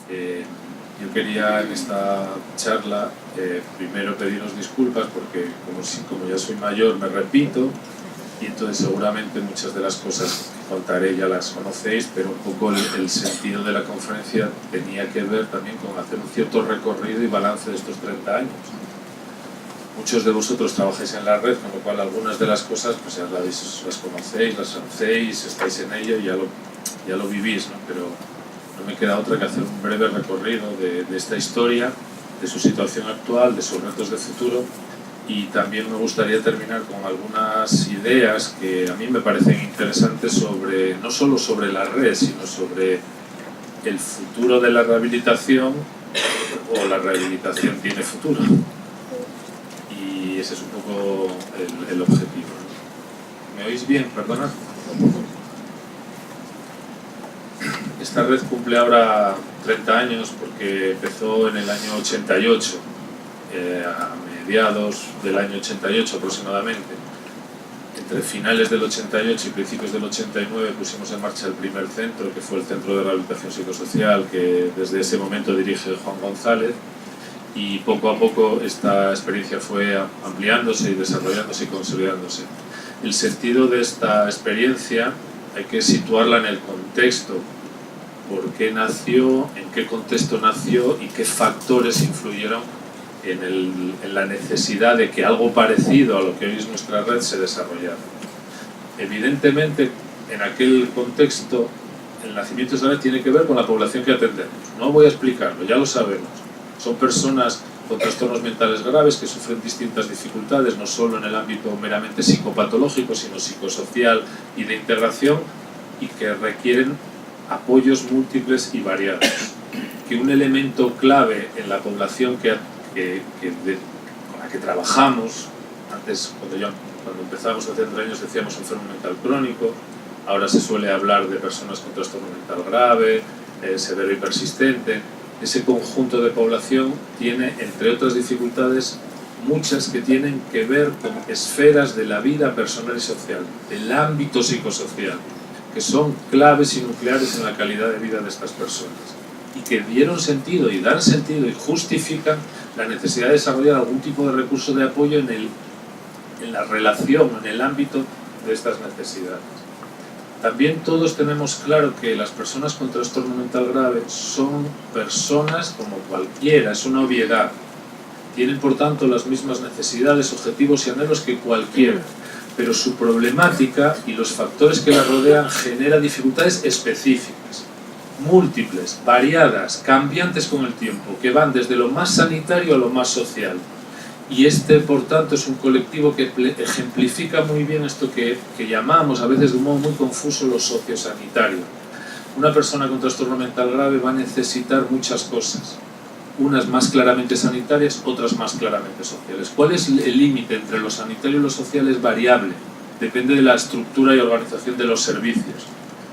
Yo quería en esta charla primero pediros disculpas porque como ya soy mayor me repito y entonces seguramente muchas de las cosas que contaré ya las conocéis, pero un poco el sentido de la conferencia tenía que ver también con hacer un cierto recorrido y balance de estos 30 años. Muchos de vosotros trabajáis en la red, con lo cual algunas de las cosas pues ya las conocéis, las hacéis, estáis en ello y ya lo vivís, ¿no? Pero no me queda otra que hacer un breve recorrido de esta historia, de su situación actual, de sus retos de futuro, y también me gustaría terminar con algunas ideas que a mí me parecen interesantes no solo sobre la red, sino sobre el futuro de la rehabilitación, o la rehabilitación tiene futuro. Y ese es un poco el objetivo. ¿Me oís bien? Perdonad. Esta red cumple ahora 30 años porque empezó en el año 88, a mediados del año 88 aproximadamente. Entre finales del 88 y principios del 89 pusimos en marcha el primer centro, que fue el Centro de Rehabilitación Psicosocial, que desde ese momento dirige Juan González, y poco a poco esta experiencia fue ampliándose y desarrollándose y consolidándose. El sentido de esta experiencia hay que situarla en el contexto. ¿Por qué nació? ¿En qué contexto nació? ¿Y qué factores influyeron en la necesidad de que algo parecido a lo que hoy es nuestra red se desarrollara? Evidentemente, en aquel contexto, el nacimiento de esta red tiene que ver con la población que atendemos. No voy a explicarlo, ya lo sabemos. Son personas con trastornos mentales graves que sufren distintas dificultades, no solo en el ámbito meramente psicopatológico, sino psicosocial y de integración, y que requieren apoyos múltiples y variados. Que un elemento clave en la población con la que trabajamos, antes cuando empezamos hace 30 años decíamos enfermo mental crónico, ahora se suele hablar de personas con trastorno mental grave, severo y persistente. Ese conjunto de población tiene, entre otras dificultades, muchas que tienen que ver con esferas de la vida personal y social, del ámbito psicosocial, que son claves y nucleares en la calidad de vida de estas personas y que dieron sentido y dan sentido y justifican la necesidad de desarrollar algún tipo de recurso de apoyo en la relación, en el ámbito de estas necesidades. También todos tenemos claro que las personas con trastorno mental grave son personas como cualquiera, es una obviedad. Tienen por tanto las mismas necesidades, objetivos y anhelos que cualquiera, pero su problemática y los factores que la rodean generan dificultades específicas, múltiples, variadas, cambiantes con el tiempo, que van desde lo más sanitario a lo más social. Y por tanto, es un colectivo que ejemplifica muy bien esto que llamamos, a veces de un modo muy confuso, lo sociosanitario. Una persona con trastorno mental grave va a necesitar muchas cosas, unas más claramente sanitarias, otras más claramente sociales. ¿Cuál es el límite entre lo sanitario y lo social? Es variable, depende de la estructura y organización de los servicios,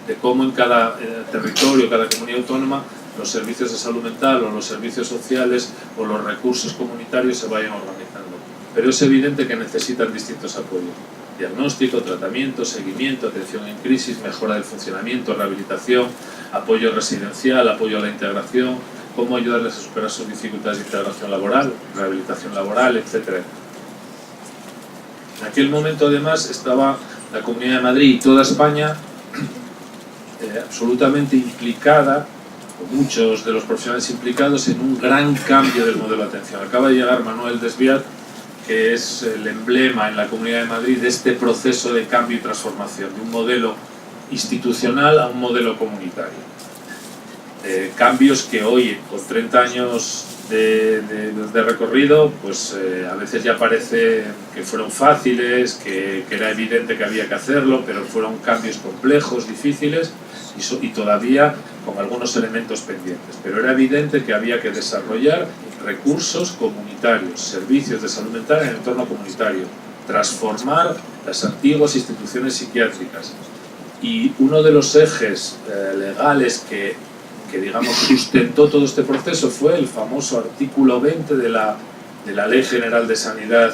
de cómo en cada territorio, cada comunidad autónoma, los servicios de salud mental o los servicios sociales o los recursos comunitarios se vayan organizando. Pero es evidente que necesitan distintos apoyos. Diagnóstico, tratamiento, seguimiento, atención en crisis, mejora del funcionamiento, rehabilitación, apoyo residencial, apoyo a la integración, cómo ayudarles a superar sus dificultades de integración laboral, rehabilitación laboral, etc. En aquel momento además estaba la Comunidad de Madrid y toda España absolutamente implicada, muchos de los profesionales implicados, en un gran cambio del modelo de atención. Acaba de llegar Manuel Desviat, que es el emblema en la Comunidad de Madrid de este proceso de cambio y transformación, de un modelo institucional a un modelo comunitario. Cambios que hoy, con 30 años de recorrido, pues a veces ya parece que fueron fáciles, que era evidente que había que hacerlo, pero fueron cambios complejos, difíciles y todavía con algunos elementos pendientes. Pero era evidente que había que desarrollar recursos comunitarios, servicios de salud mental en el entorno comunitario, transformar las antiguas instituciones psiquiátricas. Y uno de los ejes legales que digamos sustentó todo este proceso fue el famoso artículo 20 de la Ley General de Sanidad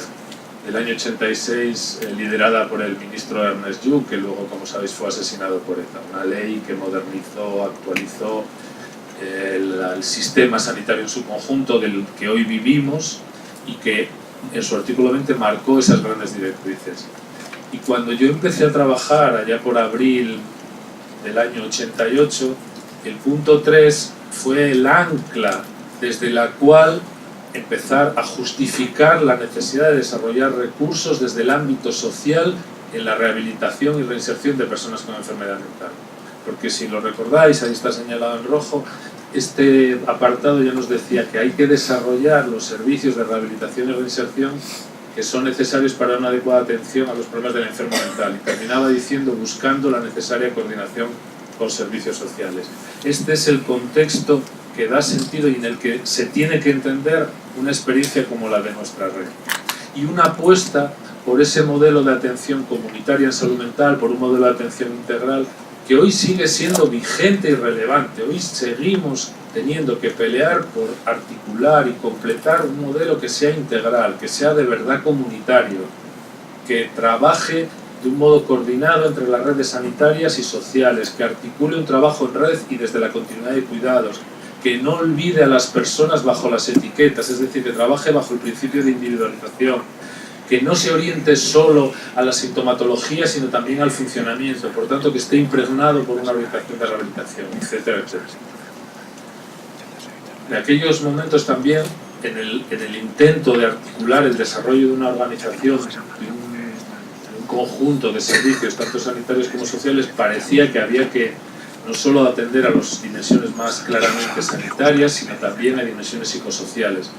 del año 86, liderada por el ministro Ernest Lluch, que luego, como sabéis, fue asesinado por ETA. Una ley que modernizó, actualizó el sistema sanitario en su conjunto del que hoy vivimos y que en su artículo 20 marcó esas grandes directrices. Y cuando yo empecé a trabajar allá por abril del año 88, el punto 3 fue el ancla desde la cual empezar a justificar la necesidad de desarrollar recursos desde el ámbito social en la rehabilitación y reinserción de personas con enfermedad mental. Porque si lo recordáis, ahí está señalado en rojo, este apartado ya nos decía que hay que desarrollar los servicios de rehabilitación y reinserción que son necesarios para una adecuada atención a los problemas del enfermo mental. Y terminaba diciendo, buscando la necesaria coordinación con servicios sociales. Este es el contexto que da sentido y en el que se tiene que entender una experiencia como la de nuestra red. Y una apuesta por ese modelo de atención comunitaria en salud mental, por un modelo de atención integral, que hoy sigue siendo vigente y relevante. Hoy seguimos teniendo que pelear por articular y completar un modelo que sea integral, que sea de verdad comunitario, que trabaje de un modo coordinado entre las redes sanitarias y sociales, que articule un trabajo en red y desde la continuidad de cuidados, que no olvide a las personas bajo las etiquetas, es decir, que trabaje bajo el principio de individualización, que no se oriente solo a la sintomatología, sino también al funcionamiento, por tanto que esté impregnado por una orientación de rehabilitación, etcétera, etcétera. En aquellos momentos también, en el intento de articular el desarrollo de una organización, de un conjunto de servicios, tanto sanitarios como sociales, parecía que había que no solo atender a las dimensiones más claramente sanitarias, sino también a dimensiones psicosociales,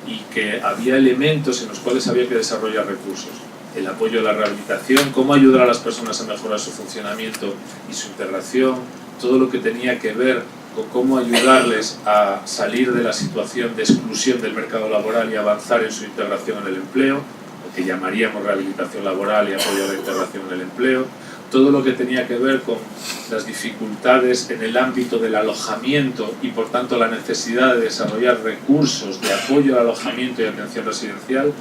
y que había elementos en los cuales había que desarrollar recursos. El apoyo a la rehabilitación, cómo ayudar a las personas a mejorar su funcionamiento y su integración, todo lo que tenía que ver con cómo ayudarles a salir de la situación de exclusión del mercado laboral y avanzar en su integración en el empleo, lo que llamaríamos rehabilitación laboral y apoyo a la integración en el empleo, todo lo que tenía que ver con las dificultades en el ámbito del alojamiento y por tanto la necesidad de desarrollar recursos de apoyo al alojamiento y atención residencial,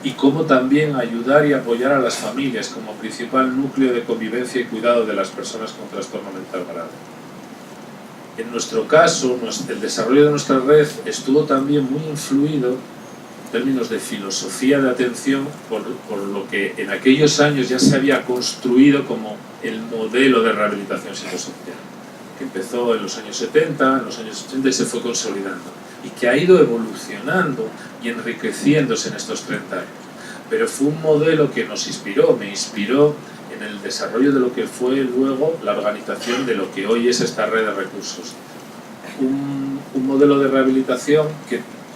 y cómo también ayudar y apoyar a las familias como principal núcleo de convivencia y cuidado de las personas con trastorno mental grave. En nuestro caso, el desarrollo de nuestra red estuvo también muy influido en términos de filosofía de atención por lo que en aquellos años ya se había construido como el modelo de rehabilitación psicosocial, que empezó en los años 70, en los años 80 y se fue consolidando, y que ha ido evolucionando y enriqueciéndose en estos 30 años. Pero fue un modelo que nos inspiró, me inspiró en el desarrollo de lo que fue luego la organización de lo que hoy es esta red de recursos. Un modelo de rehabilitación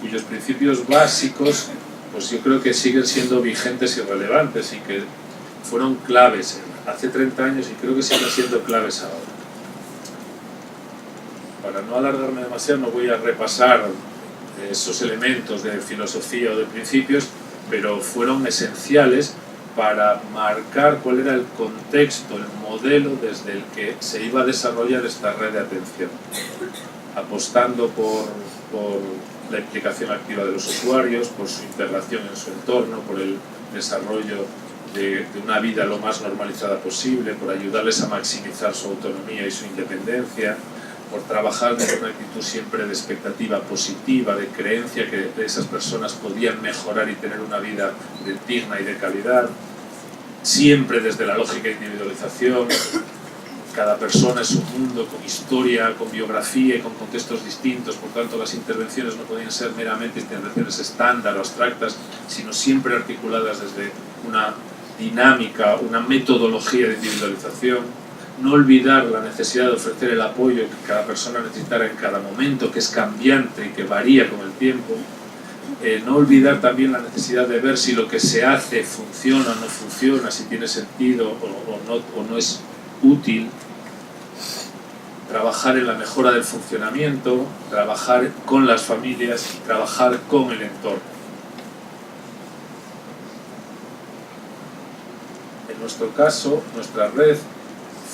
cuyos principios básicos, pues yo creo que siguen siendo vigentes y relevantes y que fueron claves hace 30 años y creo que siguen siendo claves ahora. Para no alargarme demasiado, no voy a repasar esos elementos de filosofía o de principios, pero fueron esenciales para marcar cuál era el contexto, el modelo desde el que se iba a desarrollar esta red de atención, apostando por la implicación activa de los usuarios, por su integración en su entorno, por el desarrollo de una vida lo más normalizada posible, por ayudarles a maximizar su autonomía y su independencia, por trabajar desde una actitud siempre de expectativa positiva, de creencia que esas personas podían mejorar y tener una vida digna y de calidad, siempre desde la lógica de individualización. Cada persona es un mundo con historia, con biografía y con contextos distintos, por tanto las intervenciones no podían ser meramente intervenciones estándar o abstractas, sino siempre articuladas desde una dinámica, una metodología de individualización. No olvidar la necesidad de ofrecer el apoyo que cada persona necesitara en cada momento, que es cambiante y que varía con el tiempo. No olvidar también la necesidad de ver si lo que se hace funciona o no funciona, si tiene sentido o no es útil. Trabajar en la mejora del funcionamiento, trabajar con las familias, trabajar con el entorno. En nuestro caso, nuestra red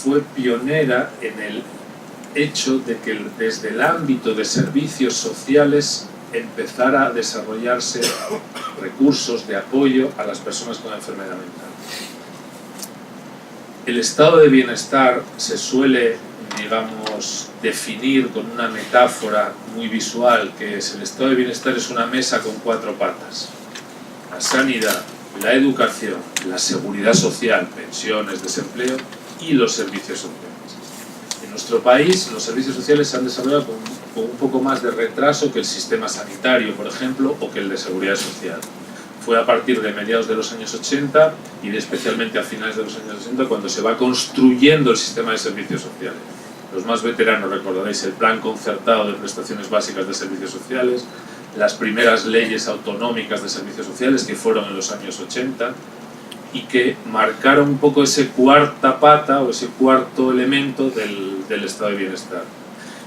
fue pionera en el hecho de que desde el ámbito de servicios sociales empezara a desarrollarse recursos de apoyo a las personas con enfermedad mental. El estado de bienestar se suele, digamos, definir con una metáfora muy visual, que es: el estado de bienestar es una mesa con 4 patas. La sanidad, la educación, la seguridad social, pensiones, desempleo y los servicios sociales. En nuestro país los servicios sociales se han desarrollado con un poco más de retraso que el sistema sanitario, por ejemplo, o que el de seguridad social. Fue a partir de mediados de los años 80 y especialmente a finales de los años 60 cuando se va construyendo el sistema de servicios sociales. Los más veteranos recordaréis el Plan Concertado de Prestaciones Básicas de Servicios Sociales, las primeras leyes autonómicas de servicios sociales que fueron en los años 80 y que marcaron un poco ese cuarta pata o ese cuarto elemento del estado de bienestar.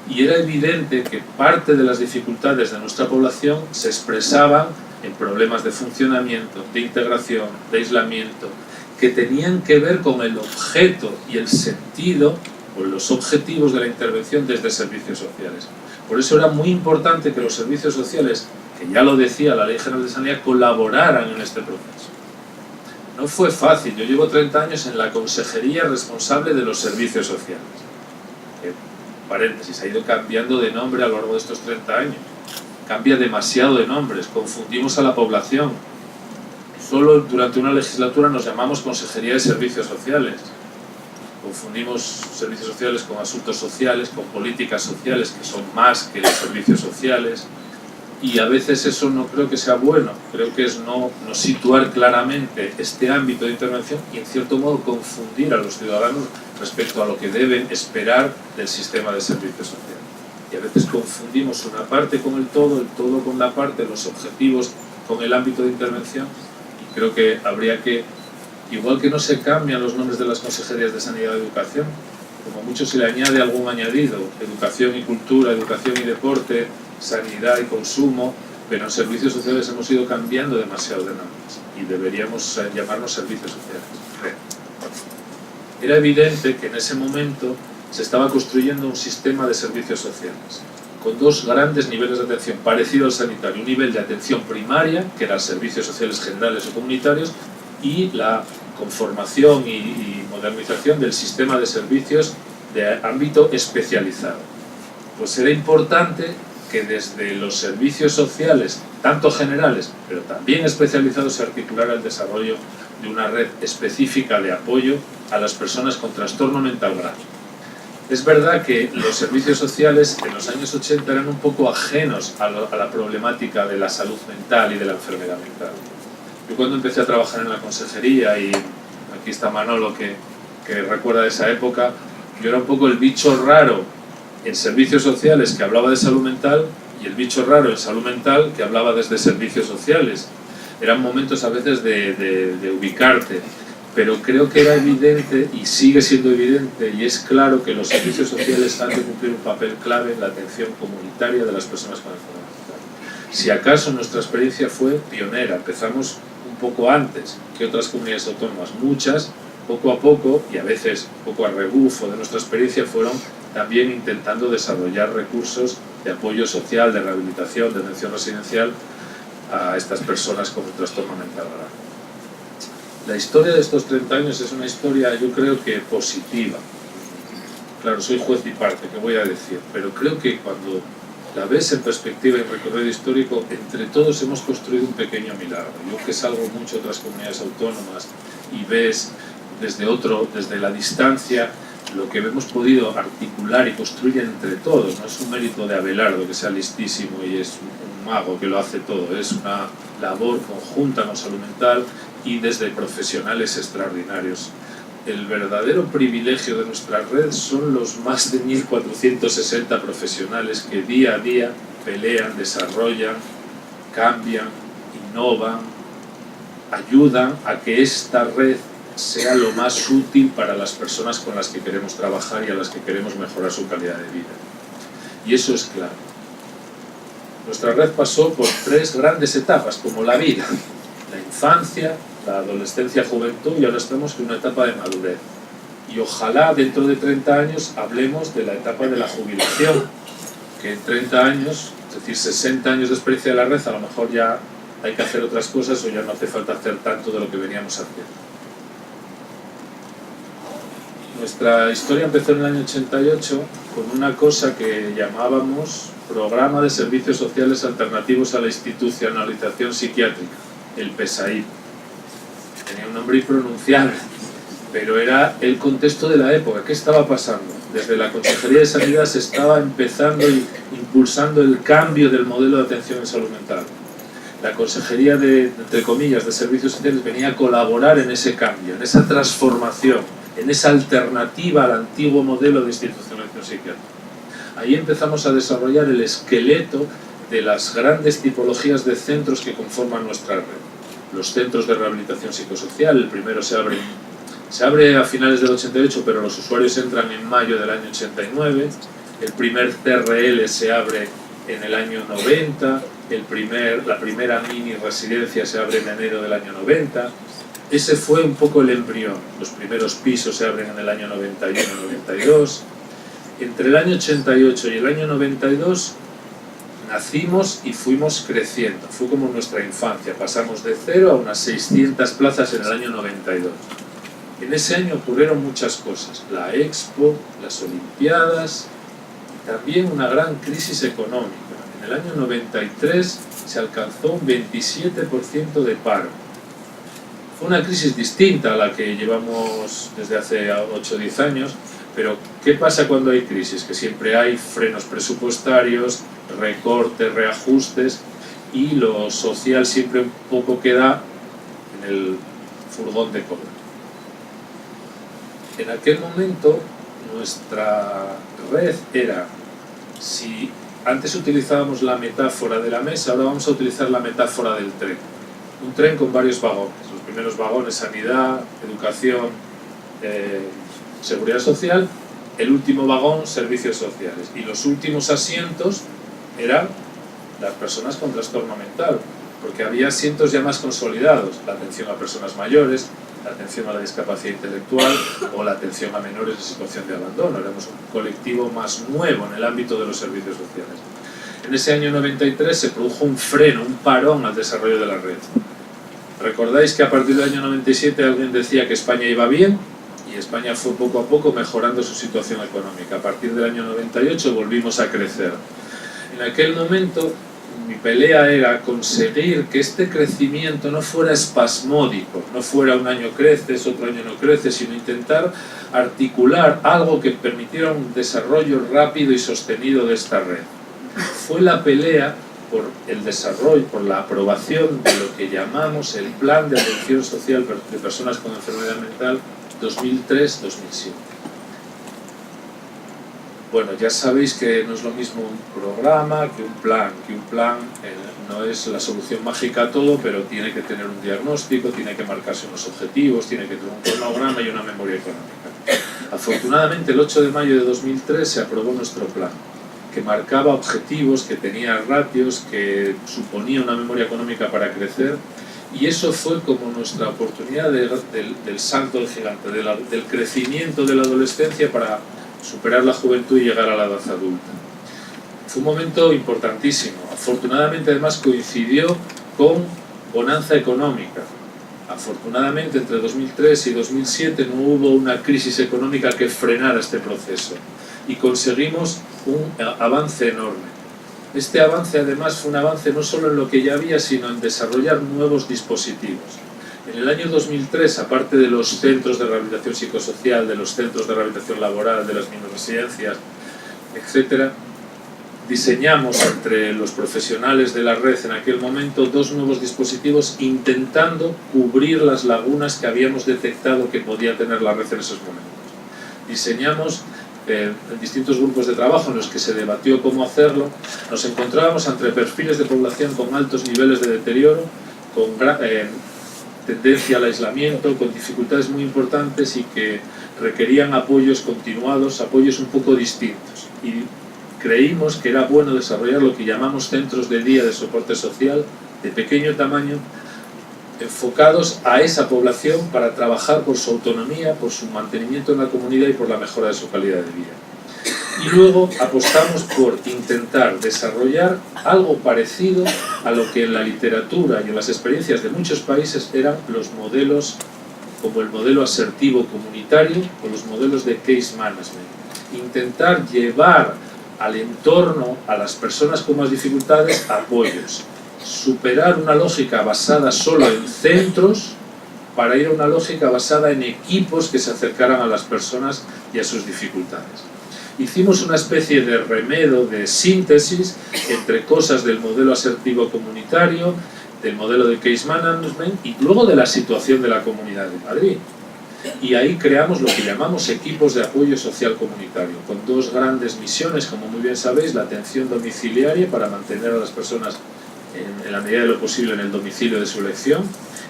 Y era evidente que parte de las dificultades de nuestra población se expresaban en problemas de funcionamiento, de integración, de aislamiento, que tenían que ver con el objeto y el sentido o los objetivos de la intervención desde servicios sociales. Por eso era muy importante que los servicios sociales, que ya lo decía la Ley General de Sanidad, colaboraran en este proceso. No fue fácil. Yo llevo 30 años en la consejería responsable de los servicios sociales. Paréntesis, ha ido cambiando de nombre a lo largo de estos 30 años. Cambia demasiado de nombres, confundimos a la población. Solo durante una legislatura nos llamamos Consejería de Servicios Sociales. Confundimos servicios sociales con asuntos sociales, con políticas sociales, que son más que los servicios sociales. Y a veces eso no creo que sea bueno. Creo que es no situar claramente este ámbito de intervención y en cierto modo confundir a los ciudadanos respecto a lo que deben esperar del sistema de servicios sociales. Y a veces confundimos una parte con el todo con la parte, los objetivos con el ámbito de intervención, y creo que habría que, igual que no se cambian los nombres de las consejerías de sanidad y educación, como mucho se le añade algún añadido: educación y cultura, educación y deporte, sanidad y consumo, pero en servicios sociales hemos ido cambiando demasiado de nombres y deberíamos llamarnos servicios sociales. Era evidente que en ese momento se estaba construyendo un sistema de servicios sociales con 2 grandes niveles de atención, parecido al sanitario: un nivel de atención primaria, que eran servicios sociales generales o comunitarios, y la conformación y modernización del sistema de servicios de ámbito especializado. Pues era importante que desde los servicios sociales, tanto generales, pero también especializados, se articulara el desarrollo de una red específica de apoyo a las personas con trastorno mental grave. Es verdad que los servicios sociales en los años 80 eran un poco ajenos a la problemática de la salud mental y de la enfermedad mental. Yo cuando empecé a trabajar en la consejería, y aquí está Manolo que recuerda de esa época, yo era un poco el bicho raro en servicios sociales que hablaba de salud mental y el bicho raro en salud mental que hablaba desde servicios sociales. Eran momentos a veces de ubicarte, pero creo que era evidente y sigue siendo evidente y es claro que los servicios sociales han de cumplir un papel clave en la atención comunitaria de las personas con enfermedad mental. Si acaso nuestra experiencia fue pionera, empezamos un poco antes que otras comunidades autónomas, muchas poco a poco y a veces poco a rebufo de nuestra experiencia fueron también intentando desarrollar recursos de apoyo social, de rehabilitación, de atención residencial a estas personas con un trastorno mental grave. La historia de estos 30 años es una historia, yo creo que positiva. Claro, soy juez y parte, ¿qué voy a decir? Pero creo que cuando la ves en perspectiva y en recorrido histórico, entre todos hemos construido un pequeño milagro. Yo que salgo mucho a otras comunidades autónomas y ves desde la distancia lo que hemos podido articular y construir entre todos. No es un mérito de Abelardo, que sea listísimo y es un mago que lo hace todo, es una labor conjunta con salud mental y desde profesionales extraordinarios. El verdadero privilegio de nuestra red son los más de 1.460 profesionales que día a día pelean, desarrollan, cambian, innovan, ayudan a que esta red sea lo más útil para las personas con las que queremos trabajar y a las que queremos mejorar su calidad de vida. Y eso es claro. Nuestra red pasó por 3 grandes etapas, como la vida: la infancia, la adolescencia, juventud, y ahora estamos en una etapa de madurez. Y ojalá dentro de 30 años hablemos de la etapa de la jubilación, que en 30 años, es decir, 60 años de experiencia de la red, a lo mejor ya hay que hacer otras cosas o ya no hace falta hacer tanto de lo que veníamos haciendo. Nuestra historia empezó en el año 88 con una cosa que llamábamos Programa de Servicios Sociales Alternativos a la Institucionalización Psiquiátrica, el PESAIP. Tenía un nombre impronunciable, pero era el contexto de la época. ¿Qué estaba pasando? Desde la Consejería de Sanidad se estaba empezando y impulsando el cambio del modelo de atención en salud mental. La Consejería entre comillas, de Servicios Sociales venía a colaborar en ese cambio, en esa transformación, en esa alternativa al antiguo modelo de institucionalización psiquiátrica. Ahí empezamos a desarrollar el esqueleto de las grandes tipologías de centros que conforman nuestra red. Los centros de rehabilitación psicosocial, el primero se abre a finales del 88, pero los usuarios entran en mayo del año 89. El primer CRL se abre en el año 90. La primera mini residencia se abre en enero del año 90. Ese fue un poco el embrión. Los primeros pisos se abren en el año 91-92. Entre el año 88 y el año 92 nacimos y fuimos creciendo. Fue como nuestra infancia. Pasamos de 0 a unas 600 plazas en el año 92. En ese año ocurrieron muchas cosas. La Expo, las Olimpiadas, también una gran crisis económica. En el año 93 se alcanzó un 27% de paro. Fue una crisis distinta a la que llevamos desde hace 8 o 10 años, pero ¿qué pasa cuando hay crisis? Que siempre hay frenos presupuestarios, recortes, reajustes, y lo social siempre un poco queda en el furgón de cola. En aquel momento nuestra red era, si antes utilizábamos la metáfora de la mesa, ahora vamos a utilizar la metáfora del tren. Un tren con varios vagones. Los primeros vagones, sanidad, educación, seguridad social. El último vagón, servicios sociales. Y los últimos asientos eran las personas con trastorno mental, porque había asientos ya más consolidados. La atención a personas mayores, la atención a la discapacidad intelectual o la atención a menores en situación de abandono. Éramos un colectivo más nuevo en el ámbito de los servicios sociales. En ese año 93 se produjo un freno, un parón al desarrollo de la red. ¿Recordáis que a partir del año 97 alguien decía que España iba bien? Y España fue poco a poco mejorando su situación económica. A partir del año 98 volvimos a crecer. En aquel momento mi pelea era conseguir que este crecimiento no fuera espasmódico, no fuera un año creces, otro año no creces, sino intentar articular algo que permitiera un desarrollo rápido y sostenido de esta red. Fue la pelea por el desarrollo, por la aprobación de lo que llamamos el Plan de Atención Social de Personas con Enfermedad Mental 2003-2007. Bueno, ya sabéis que no es lo mismo un programa que un plan. No es la solución mágica a todo, pero tiene que tener un diagnóstico, tiene que marcarse unos objetivos, tiene que tener un cronograma y una memoria económica. Afortunadamente, el 8 de mayo de 2003 se aprobó nuestro plan, que marcaba objetivos, que tenía ratios, que suponía una memoria económica para crecer, y eso fue como nuestra oportunidad del salto del gigante, del crecimiento de la adolescencia para superar la juventud y llegar a la edad adulta. Fue un momento importantísimo. Afortunadamente, además, coincidió con bonanza económica. Afortunadamente, entre 2003 y 2007 no hubo una crisis económica que frenara este proceso y conseguimos un avance enorme. Este avance, además, fue un avance no solo en lo que ya había, sino en desarrollar nuevos dispositivos. En el año 2003, aparte de los centros de rehabilitación psicosocial, de los centros de rehabilitación laboral, de las mini-residencias, etc., diseñamos entre los profesionales de la red en aquel momento 2 nuevos dispositivos intentando cubrir las lagunas que habíamos detectado que podía tener la red en esos momentos. Diseñamos en distintos grupos de trabajo en los que se debatió cómo hacerlo. Nos encontrábamos entre perfiles de población con altos niveles de deterioro, con tendencia al aislamiento, con dificultades muy importantes y que requerían apoyos continuados, apoyos un poco distintos. Y creímos que era bueno desarrollar lo que llamamos centros de día de soporte social de pequeño tamaño, enfocados a esa población para trabajar por su autonomía, por su mantenimiento en la comunidad y por la mejora de su calidad de vida. Y luego apostamos por intentar desarrollar algo parecido a lo que en la literatura y en las experiencias de muchos países eran los modelos como el modelo asertivo comunitario o los modelos de case management. Intentar llevar al entorno, a las personas con más dificultades, apoyos. Superar una lógica basada solo en centros para ir a una lógica basada en equipos que se acercaran a las personas y a sus dificultades. Hicimos una especie de remedo, de síntesis entre cosas del modelo asertivo comunitario, del modelo de case management y luego de la situación de la Comunidad de Madrid. Y ahí creamos lo que llamamos equipos de apoyo social comunitario, con dos grandes misiones, como muy bien sabéis: la atención domiciliaria para mantener a las personas en la medida de lo posible en el domicilio de su elección,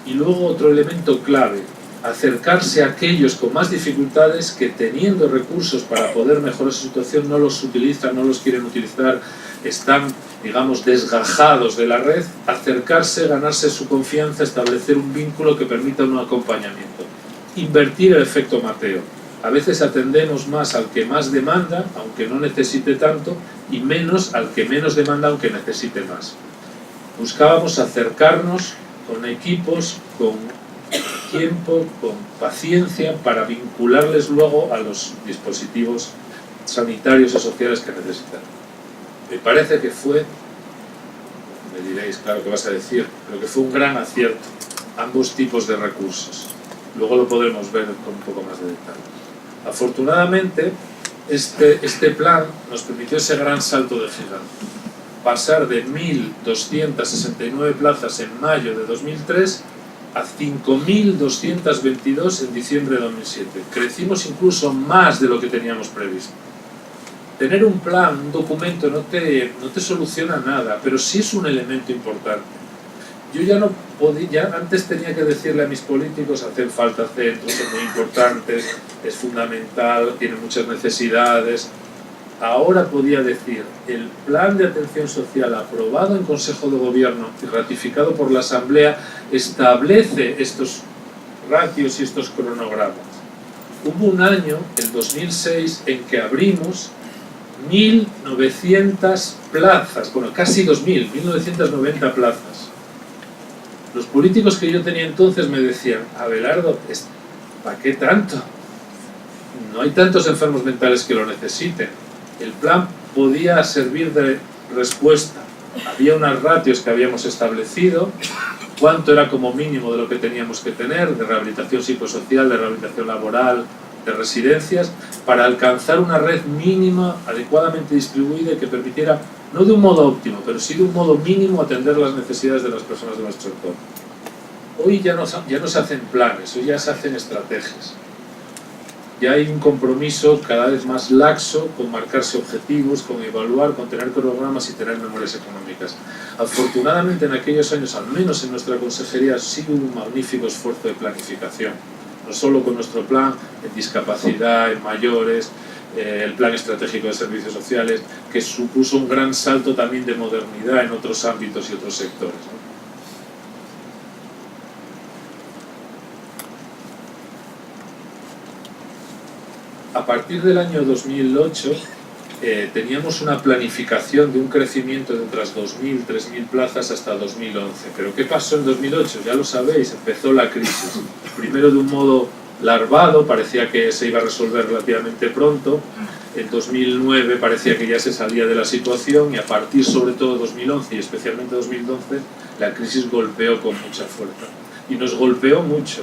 y luego otro elemento clave: acercarse a aquellos con más dificultades que, teniendo recursos para poder mejorar su situación, no los utilizan, no los quieren utilizar, están, digamos, desgajados de la red. Acercarse, ganarse su confianza, establecer un vínculo que permita un acompañamiento. Invertir el efecto Mateo. A veces atendemos más al que más demanda, aunque no necesite tanto, y menos al que menos demanda, aunque necesite más. Buscábamos acercarnos con equipos, con tiempo, con paciencia, para vincularles luego a los dispositivos sanitarios y sociales que necesitan. Me parece que fue, me diréis, claro que vas a decir, pero que fue un gran acierto, ambos tipos de recursos. Luego lo podremos ver con un poco más de detalle. Afortunadamente, este plan nos permitió ese gran salto de gigante. Pasar de 1.269 plazas en mayo de 2003 a 5.222 en diciembre de 2007. Crecimos incluso más de lo que teníamos previsto. Tener un plan, un documento, no te soluciona nada, pero sí es un elemento importante. Yo ya no podía, antes tenía que decirle a mis políticos: hacen falta centros, son muy importantes, es fundamental, tienen muchas necesidades. Ahora podía decir: el plan de atención social aprobado en Consejo de Gobierno y ratificado por la Asamblea establece estos ratios y estos cronogramas. Hubo un año, el 2006, en que abrimos 1.900 plazas, bueno, casi 2.000, 1.990 plazas. Los políticos que yo tenía entonces me decían: Abelardo, ¿para qué tanto? No hay tantos enfermos mentales que lo necesiten. El plan podía servir de respuesta. Había unas ratios que habíamos establecido, cuánto era como mínimo de lo que teníamos que tener, de rehabilitación psicosocial, de rehabilitación laboral, de residencias, para alcanzar una red mínima adecuadamente distribuida y que permitiera, no de un modo óptimo, pero sí de un modo mínimo, atender las necesidades de las personas de nuestro entorno. Hoy ya no se hacen planes, hoy ya se hacen estrategias. Ya hay un compromiso cada vez más laxo con marcarse objetivos, con evaluar, con tener cronogramas y tener memorias económicas. Afortunadamente, en aquellos años, al menos en nuestra consejería, sí hubo un magnífico esfuerzo de planificación. No solo con nuestro plan en discapacidad, en mayores, el plan estratégico de servicios sociales, que supuso un gran salto también de modernidad en otros ámbitos y otros sectores, ¿no? A partir del año 2008 teníamos una planificación de un crecimiento de otras 2.000, 3.000 plazas hasta 2011. ¿Pero qué pasó en 2008? Ya lo sabéis, empezó la crisis. Primero de un modo larvado, parecía que se iba a resolver relativamente pronto. En 2009 parecía que ya se salía de la situación, y a partir sobre todo de 2011 y especialmente 2012, la crisis golpeó con mucha fuerza. Y nos golpeó mucho.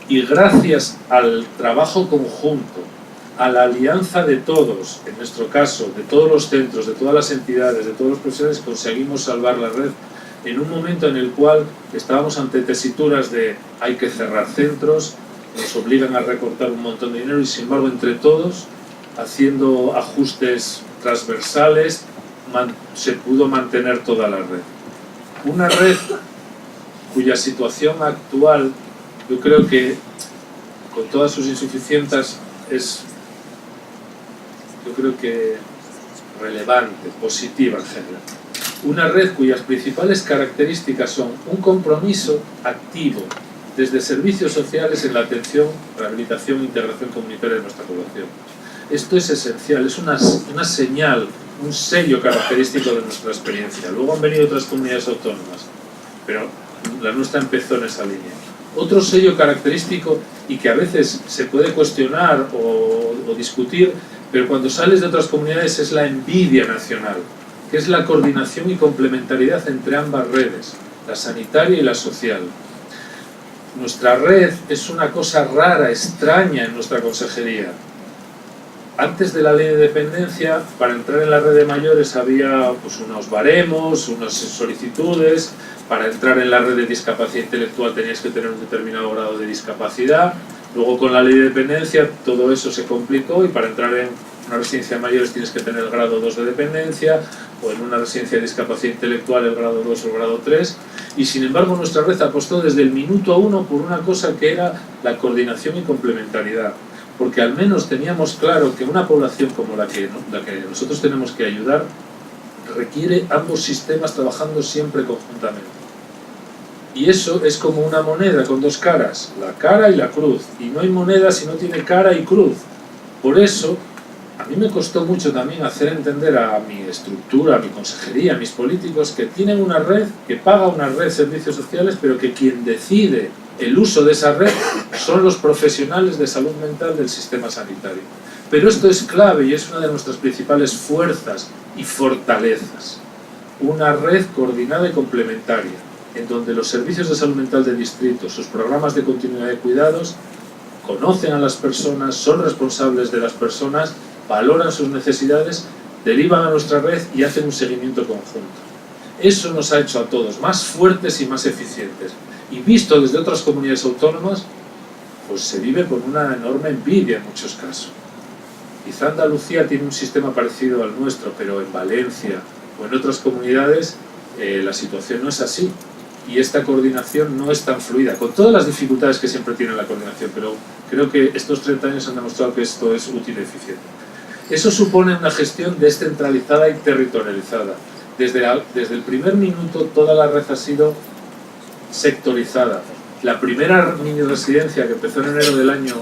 Y gracias al trabajo conjunto, a la alianza de todos, en nuestro caso, de todos los centros, de todas las entidades, de todos los profesionales, conseguimos salvar la red en un momento en el cual estábamos ante tesituras de hay que cerrar centros, nos obligan a recortar un montón de dinero, y sin embargo entre todos, haciendo ajustes transversales, se pudo mantener toda la red. Una red cuya situación actual, yo creo que con todas sus insuficiencias, es, yo creo que relevante, positiva en general. Una red cuyas principales características son un compromiso activo desde servicios sociales en la atención, rehabilitación e integración comunitaria de nuestra población. Esto es esencial, es una señal, un sello característico de nuestra experiencia. Luego han venido otras comunidades autónomas, pero la nuestra empezó en esa línea. Otro sello característico y que a veces se puede cuestionar o discutir, pero cuando sales de otras comunidades, es la envidia nacional, que es la coordinación y complementariedad entre ambas redes, la sanitaria y la social. Nuestra red es una cosa rara, extraña en nuestra consejería. Antes de la ley de dependencia, para entrar en la red de mayores había pues, unos baremos, unas solicitudes. Para entrar en la red de discapacidad intelectual tenías que tener un determinado grado de discapacidad. Luego con la ley de dependencia todo eso se complicó y para entrar en una residencia de mayores tienes que tener el grado 2 de dependencia, o en una residencia de discapacidad intelectual el grado 2 o el grado 3. Y sin embargo nuestra red apostó desde el minuto 1 por una cosa que era la coordinación y complementariedad. Porque al menos teníamos claro que una población como la que nosotros tenemos que ayudar requiere ambos sistemas trabajando siempre conjuntamente. Y eso es como una moneda con dos caras, la cara y la cruz. Y no hay moneda si no tiene cara y cruz. Por eso, a mí me costó mucho también hacer entender a mi estructura, a mi consejería, a mis políticos, que tienen una red, que paga una red de servicios sociales, pero que quien decide el uso de esa red son los profesionales de salud mental del sistema sanitario. Pero esto es clave y es una de nuestras principales fuerzas y fortalezas. Una red coordinada y complementaria, en donde los servicios de salud mental de distrito, sus programas de continuidad de cuidados, conocen a las personas, son responsables de las personas, valoran sus necesidades, derivan a nuestra red y hacen un seguimiento conjunto. Eso nos ha hecho a todos más fuertes y más eficientes. Y visto desde otras comunidades autónomas, pues se vive con una enorme envidia en muchos casos. Quizá Andalucía tiene un sistema parecido al nuestro, pero en Valencia o en otras comunidades la situación no es así. Y esta coordinación no es tan fluida, con todas las dificultades que siempre tiene la coordinación, pero creo que estos 30 años han demostrado que esto es útil y eficiente. Eso supone una gestión descentralizada y territorializada. Desde el primer minuto toda la red ha sido sectorizada. La primera mini residencia que empezó en enero del año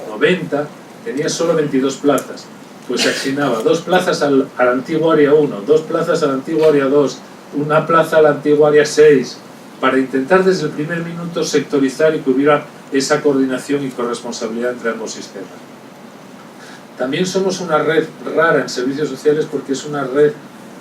90 tenía solo 22 plazas, pues se asignaba 2 plazas al antiguo área 1, 2 plazas al antiguo área 2, una plaza al antiguo área 6, para intentar desde el primer minuto sectorizar y que hubiera esa coordinación y corresponsabilidad entre ambos sistemas. También somos una red rara en servicios sociales porque es una red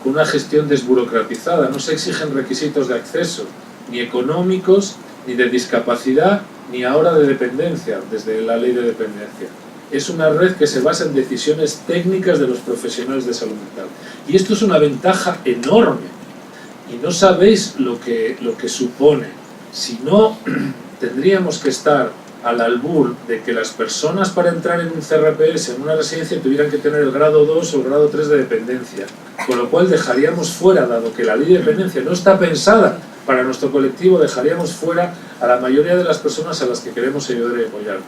con una gestión desburocratizada, no se exigen requisitos de acceso, ni económicos, ni de discapacidad, ni ahora de dependencia, desde la ley de dependencia. Es una red que se basa en decisiones técnicas de los profesionales de salud mental. Y esto es una ventaja enorme. Y no sabéis lo que supone. Si no, tendríamos que estar al albur de que las personas para entrar en un CRPS, en una residencia, tuvieran que tener el grado 2 o el grado 3 de dependencia. Con lo cual dejaríamos fuera, dado que la ley de dependencia no está pensada para nuestro colectivo, dejaríamos fuera a la mayoría de las personas a las que queremos ayudar y apoyar.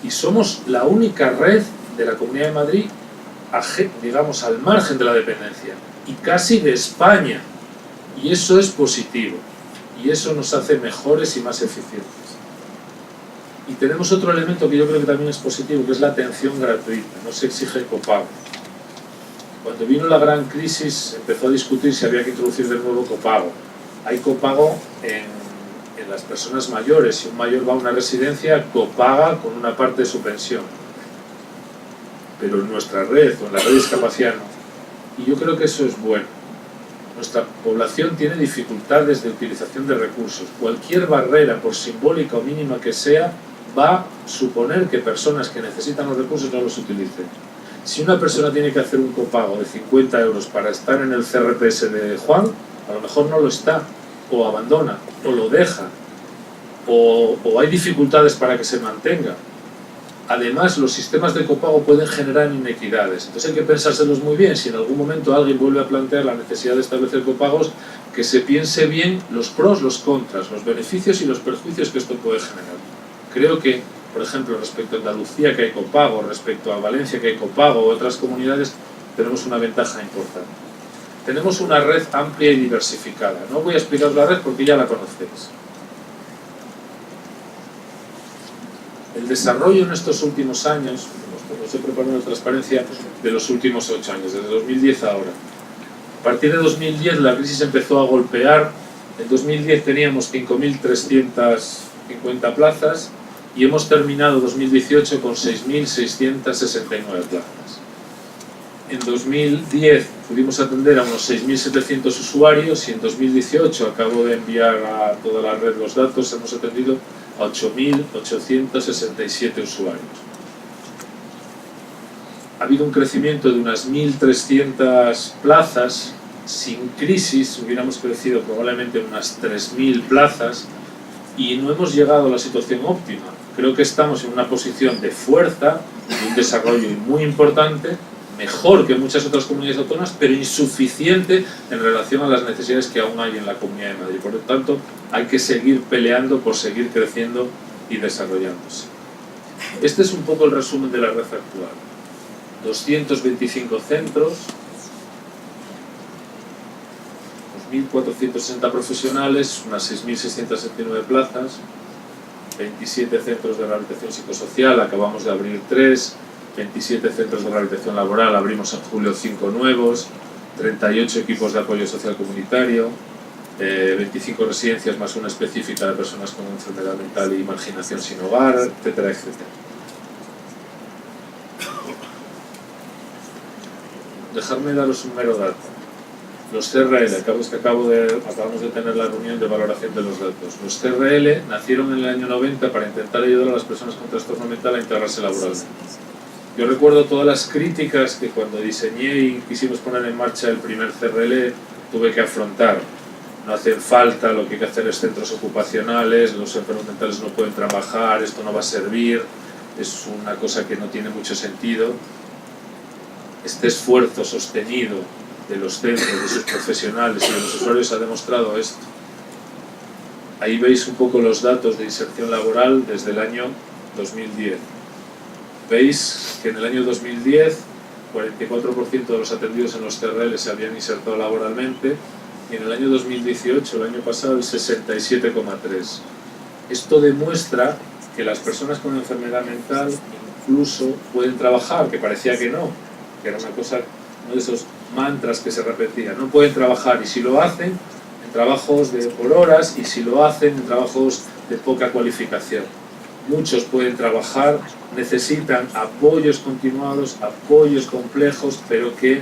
Y somos la única red de la Comunidad de Madrid, digamos, al margen de la dependencia, y casi de España. Y eso es positivo, y eso nos hace mejores y más eficientes. Y tenemos otro elemento que yo creo que también es positivo, que es la atención gratuita, no se exige copago. Cuando vino la gran crisis empezó a discutir si había que introducir de nuevo copago. Hay copago en las personas mayores, si un mayor va a una residencia, copaga con una parte de su pensión. Pero en nuestra red, o en la red de discapacidad no. Y yo creo que eso es bueno. Nuestra población tiene dificultades de utilización de recursos. Cualquier barrera, por simbólica o mínima que sea, va a suponer que personas que necesitan los recursos no los utilicen. Si una persona tiene que hacer un copago de 50 euros para estar en el CRPS de Juan, a lo mejor no lo está, o abandona, o lo deja, o hay dificultades para que se mantenga. Además, los sistemas de copago pueden generar inequidades. Entonces hay que pensárselos muy bien. Si en algún momento alguien vuelve a plantear la necesidad de establecer copagos, que se piense bien los pros, los contras, los beneficios y los perjuicios que esto puede generar. Creo que, por ejemplo, respecto a Andalucía, que hay copago, respecto a Valencia, que hay copago, o otras comunidades, tenemos una ventaja importante. Tenemos una red amplia y diversificada. No voy a explicar la red porque ya la conocéis. El desarrollo en estos últimos años, os he preparado una transparencia de los últimos 8 años, desde 2010 a ahora. A partir de 2010 la crisis empezó a golpear. En 2010 teníamos 5.300 50 plazas y hemos terminado 2018 con 6.669 plazas. En 2010 pudimos atender a unos 6.700 usuarios y en 2018, acabo de enviar a toda la red los datos, hemos atendido a 8.867 usuarios. Ha habido un crecimiento de unas 1.300 plazas. Sin crisis hubiéramos crecido probablemente unas 3.000 plazas y no hemos llegado a la situación óptima. Creo que estamos en una posición de fuerza, de un desarrollo muy importante, mejor que muchas otras comunidades autónomas, pero insuficiente en relación a las necesidades que aún hay en la Comunidad de Madrid. Por lo tanto, hay que seguir peleando por seguir creciendo y desarrollándose. Este es un poco el resumen de la red actual. 225 centros, 2.460 profesionales, unas 6.679 plazas, 27 centros de rehabilitación psicosocial, acabamos de abrir 3, 27 centros de rehabilitación laboral, abrimos en julio 5 nuevos, 38 equipos de apoyo social comunitario, 25 residencias más una específica de personas con enfermedad mental y marginación sin hogar, etcétera, etcétera. Dejadme daros un mero dato. Los CRL, acabamos de tener la reunión de valoración de los datos. Los CRL nacieron en el año 90 para intentar ayudar a las personas con trastorno mental a integrarse laboralmente. Yo recuerdo todas las críticas que cuando diseñé y quisimos poner en marcha el primer CRL tuve que afrontar. No hacen falta, lo que hay que hacer es centros ocupacionales, los enfermos mentales no pueden trabajar, esto no va a servir, es una cosa que no tiene mucho sentido. Este esfuerzo sostenido de los centros, de sus profesionales y de los usuarios ha demostrado esto. Ahí veis un poco los datos de inserción laboral desde el año 2010. Veis que en el año 2010 44% de los atendidos en los CRL se habían insertado laboralmente y en el año 2018, el año pasado, el 67,3%. Esto demuestra que las personas con enfermedad mental incluso pueden trabajar, que parecía que no, que era una cosa, uno de esos mantras que se repetían. No pueden trabajar y si lo hacen en trabajos de por horas y si lo hacen en trabajos de poca cualificación. Muchos pueden trabajar, necesitan apoyos continuados, apoyos complejos, pero que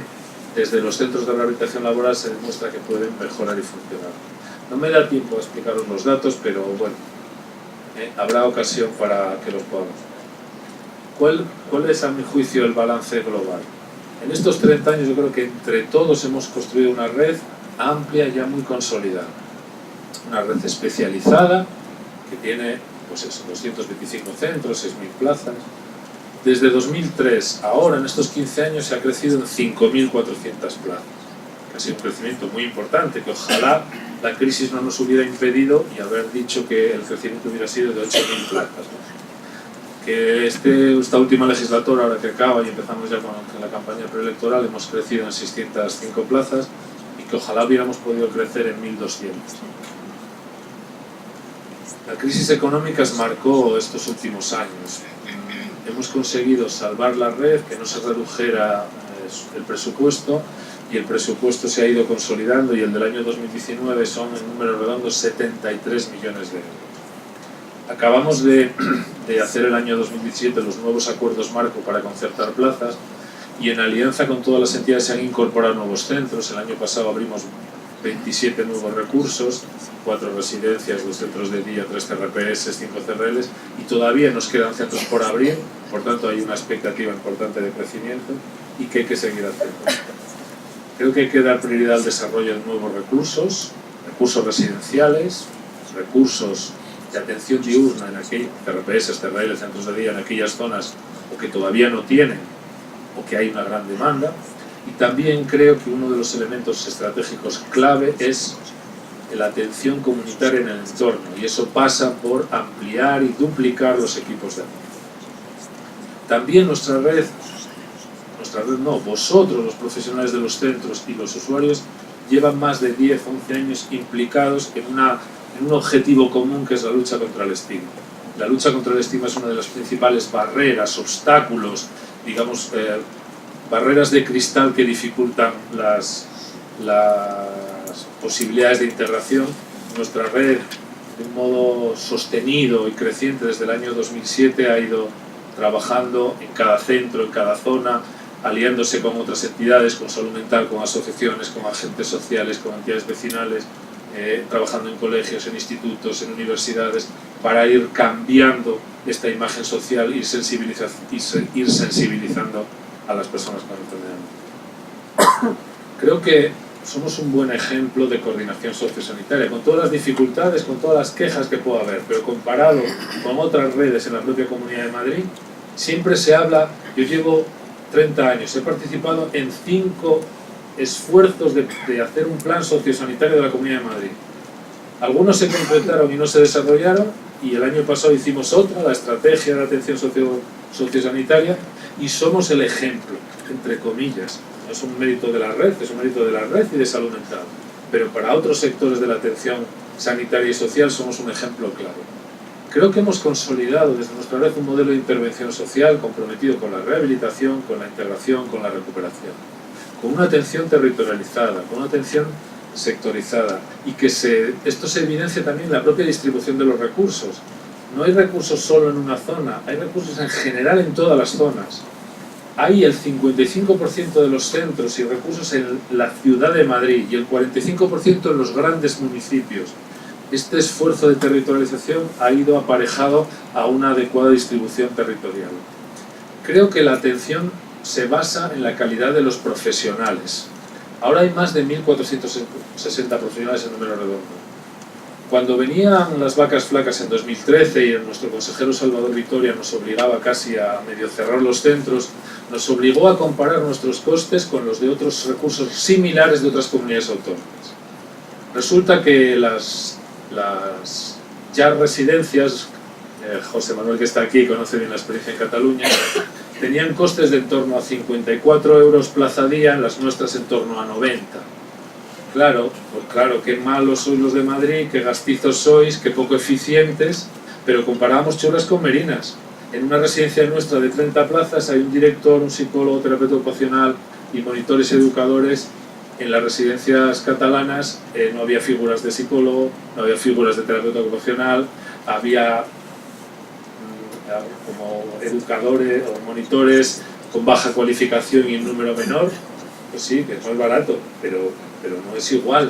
desde los centros de rehabilitación laboral se demuestra que pueden mejorar y funcionar. No me da tiempo a explicaros los datos, pero bueno, habrá ocasión para que los podamos. ¿Cuál es a mi juicio el balance global? En estos 30 años yo creo que entre todos hemos construido una red amplia y ya muy consolidada. Una red especializada que tiene pues eso, 225 centros, 6.000 plazas. Desde 2003 ahora, en estos 15 años, se ha crecido en 5.400 plazas. Que ha sido un crecimiento muy importante, que ojalá la crisis no nos hubiera impedido y haber dicho que el crecimiento hubiera sido de 8.000 plazas. Que esta última legislatura, ahora que acaba y empezamos ya con la campaña preelectoral, hemos crecido en 605 plazas y que ojalá hubiéramos podido crecer en 1.200. La crisis económica marcó estos últimos años. Hemos conseguido salvar la red, que no se redujera el presupuesto, y el presupuesto se ha ido consolidando y el del año 2019 son, en números redondos, 73 millones de euros. Acabamos de hacer el año 2017 los nuevos acuerdos marco para concertar plazas y en alianza con todas las entidades se han incorporado nuevos centros. El año pasado abrimos 27 nuevos recursos, 4 residencias, 2 centros de día, 3 CRPS, 5 CRLs y todavía nos quedan centros por abrir, por tanto hay una expectativa importante de crecimiento y que hay que seguir haciendo. Creo que hay que dar prioridad al desarrollo de nuevos recursos, recursos residenciales, recursos de atención diurna en aquellos CRPS, CRL, centros de día en aquellas zonas o que todavía no tienen o que hay una gran demanda. Y también creo que uno de los elementos estratégicos clave es la atención comunitaria en el entorno y eso pasa por ampliar y duplicar los equipos de apoyo. También vosotros los profesionales de los centros y los usuarios llevan más de 10, 11 años implicados en un objetivo común que es la lucha contra el estigma. La lucha contra el estigma es una de las principales barreras, obstáculos, digamos, barreras de cristal que dificultan las posibilidades de integración. Nuestra red de un modo sostenido y creciente desde el año 2007 ha ido trabajando en cada centro, en cada zona, aliándose con otras entidades, con salud mental, con asociaciones, con agentes sociales, con entidades vecinales, trabajando en colegios, en institutos, en universidades, para ir cambiando esta imagen social, ir sensibilizando a las personas con enfermedad. Creo que somos un buen ejemplo de coordinación sociosanitaria, con todas las dificultades, con todas las quejas que pueda haber, pero comparado con otras redes en la propia Comunidad de Madrid, siempre se habla. Yo llevo 30 años, he participado en 5 esfuerzos de hacer un plan sociosanitario de la Comunidad de Madrid. Algunos se completaron y no se desarrollaron, y el año pasado hicimos otra, la estrategia de atención sociosanitaria, y somos el ejemplo, entre comillas. No es un mérito de la red, es un mérito de la red y de salud mental, pero para otros sectores de la atención sanitaria y social somos un ejemplo claro. Creo que hemos consolidado desde nuestra red un modelo de intervención social comprometido con la rehabilitación, con la integración, con la recuperación, con una atención territorializada, con una atención sectorizada, y que esto se evidencia también en la propia distribución de los recursos. No hay recursos solo en una zona, hay recursos en general en todas las zonas. Hay el 55% de los centros y recursos en la ciudad de Madrid y el 45% en los grandes municipios. Este esfuerzo de territorialización ha ido aparejado a una adecuada distribución territorial. Creo que la atención se basa en la calidad de los profesionales. Ahora hay más de 1.460 profesionales en número redondo. Cuando venían las vacas flacas en 2013 y nuestro consejero Salvador Vitoria nos obligaba casi a medio cerrar los centros, nos obligó a comparar nuestros costes con los de otros recursos similares de otras comunidades autónomas. Resulta que las ya residencias, José Manuel, que está aquí, conoce bien la experiencia en Cataluña, tenían costes de en torno a 54 euros plaza día, las nuestras en torno a 90. Claro, pues claro, qué malos sois los de Madrid, qué gastizos sois, qué poco eficientes, pero comparábamos chorras con merinas. En una residencia nuestra de 30 plazas hay un director, un psicólogo, terapeuta ocupacional y monitores educadores. En las residencias catalanas no había figuras de psicólogo, no había figuras de terapeuta ocupacional, había como educadores o monitores con baja cualificación y un número menor. Pues sí, que es más barato, pero no es igual.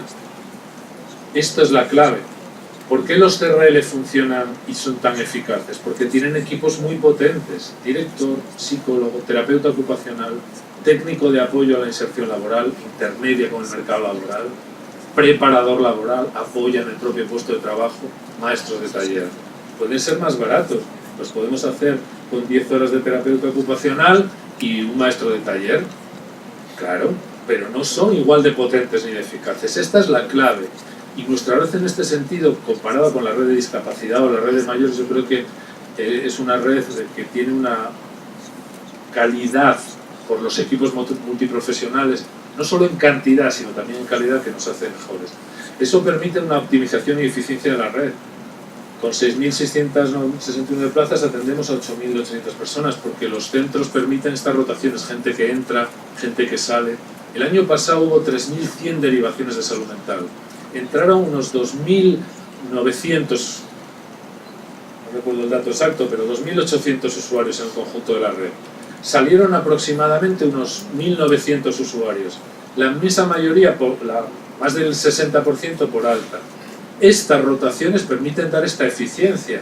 Esto es la clave. ¿Por qué los CRL funcionan y son tan eficaces? Porque tienen equipos muy potentes: director, psicólogo, terapeuta ocupacional, técnico de apoyo a la inserción laboral, intermedia con el mercado laboral, preparador laboral, apoya en el propio puesto de trabajo, maestros de taller. Pueden ser más baratos, los podemos hacer con 10 horas de terapeuta ocupacional y un maestro de taller, claro, pero no son igual de potentes ni de eficaces. Esta es la clave. Y nuestra red en este sentido, comparada con la red de discapacidad o la red de mayores, yo creo que es una red que tiene una calidad por los equipos multiprofesionales, no solo en cantidad, sino también en calidad, que nos hace mejores. Eso permite una optimización y eficiencia de la red. Con 6.669 plazas atendemos a 8.800 personas, porque los centros permiten estas rotaciones, gente que entra, gente que sale. El año pasado hubo 3.100 derivaciones de salud mental. Entraron unos 2.900, no recuerdo el dato exacto, pero 2.800 usuarios en el conjunto de la red. Salieron aproximadamente unos 1.900 usuarios. La inmensa mayoría, más del 60%, por alta. Estas rotaciones permiten dar esta eficiencia.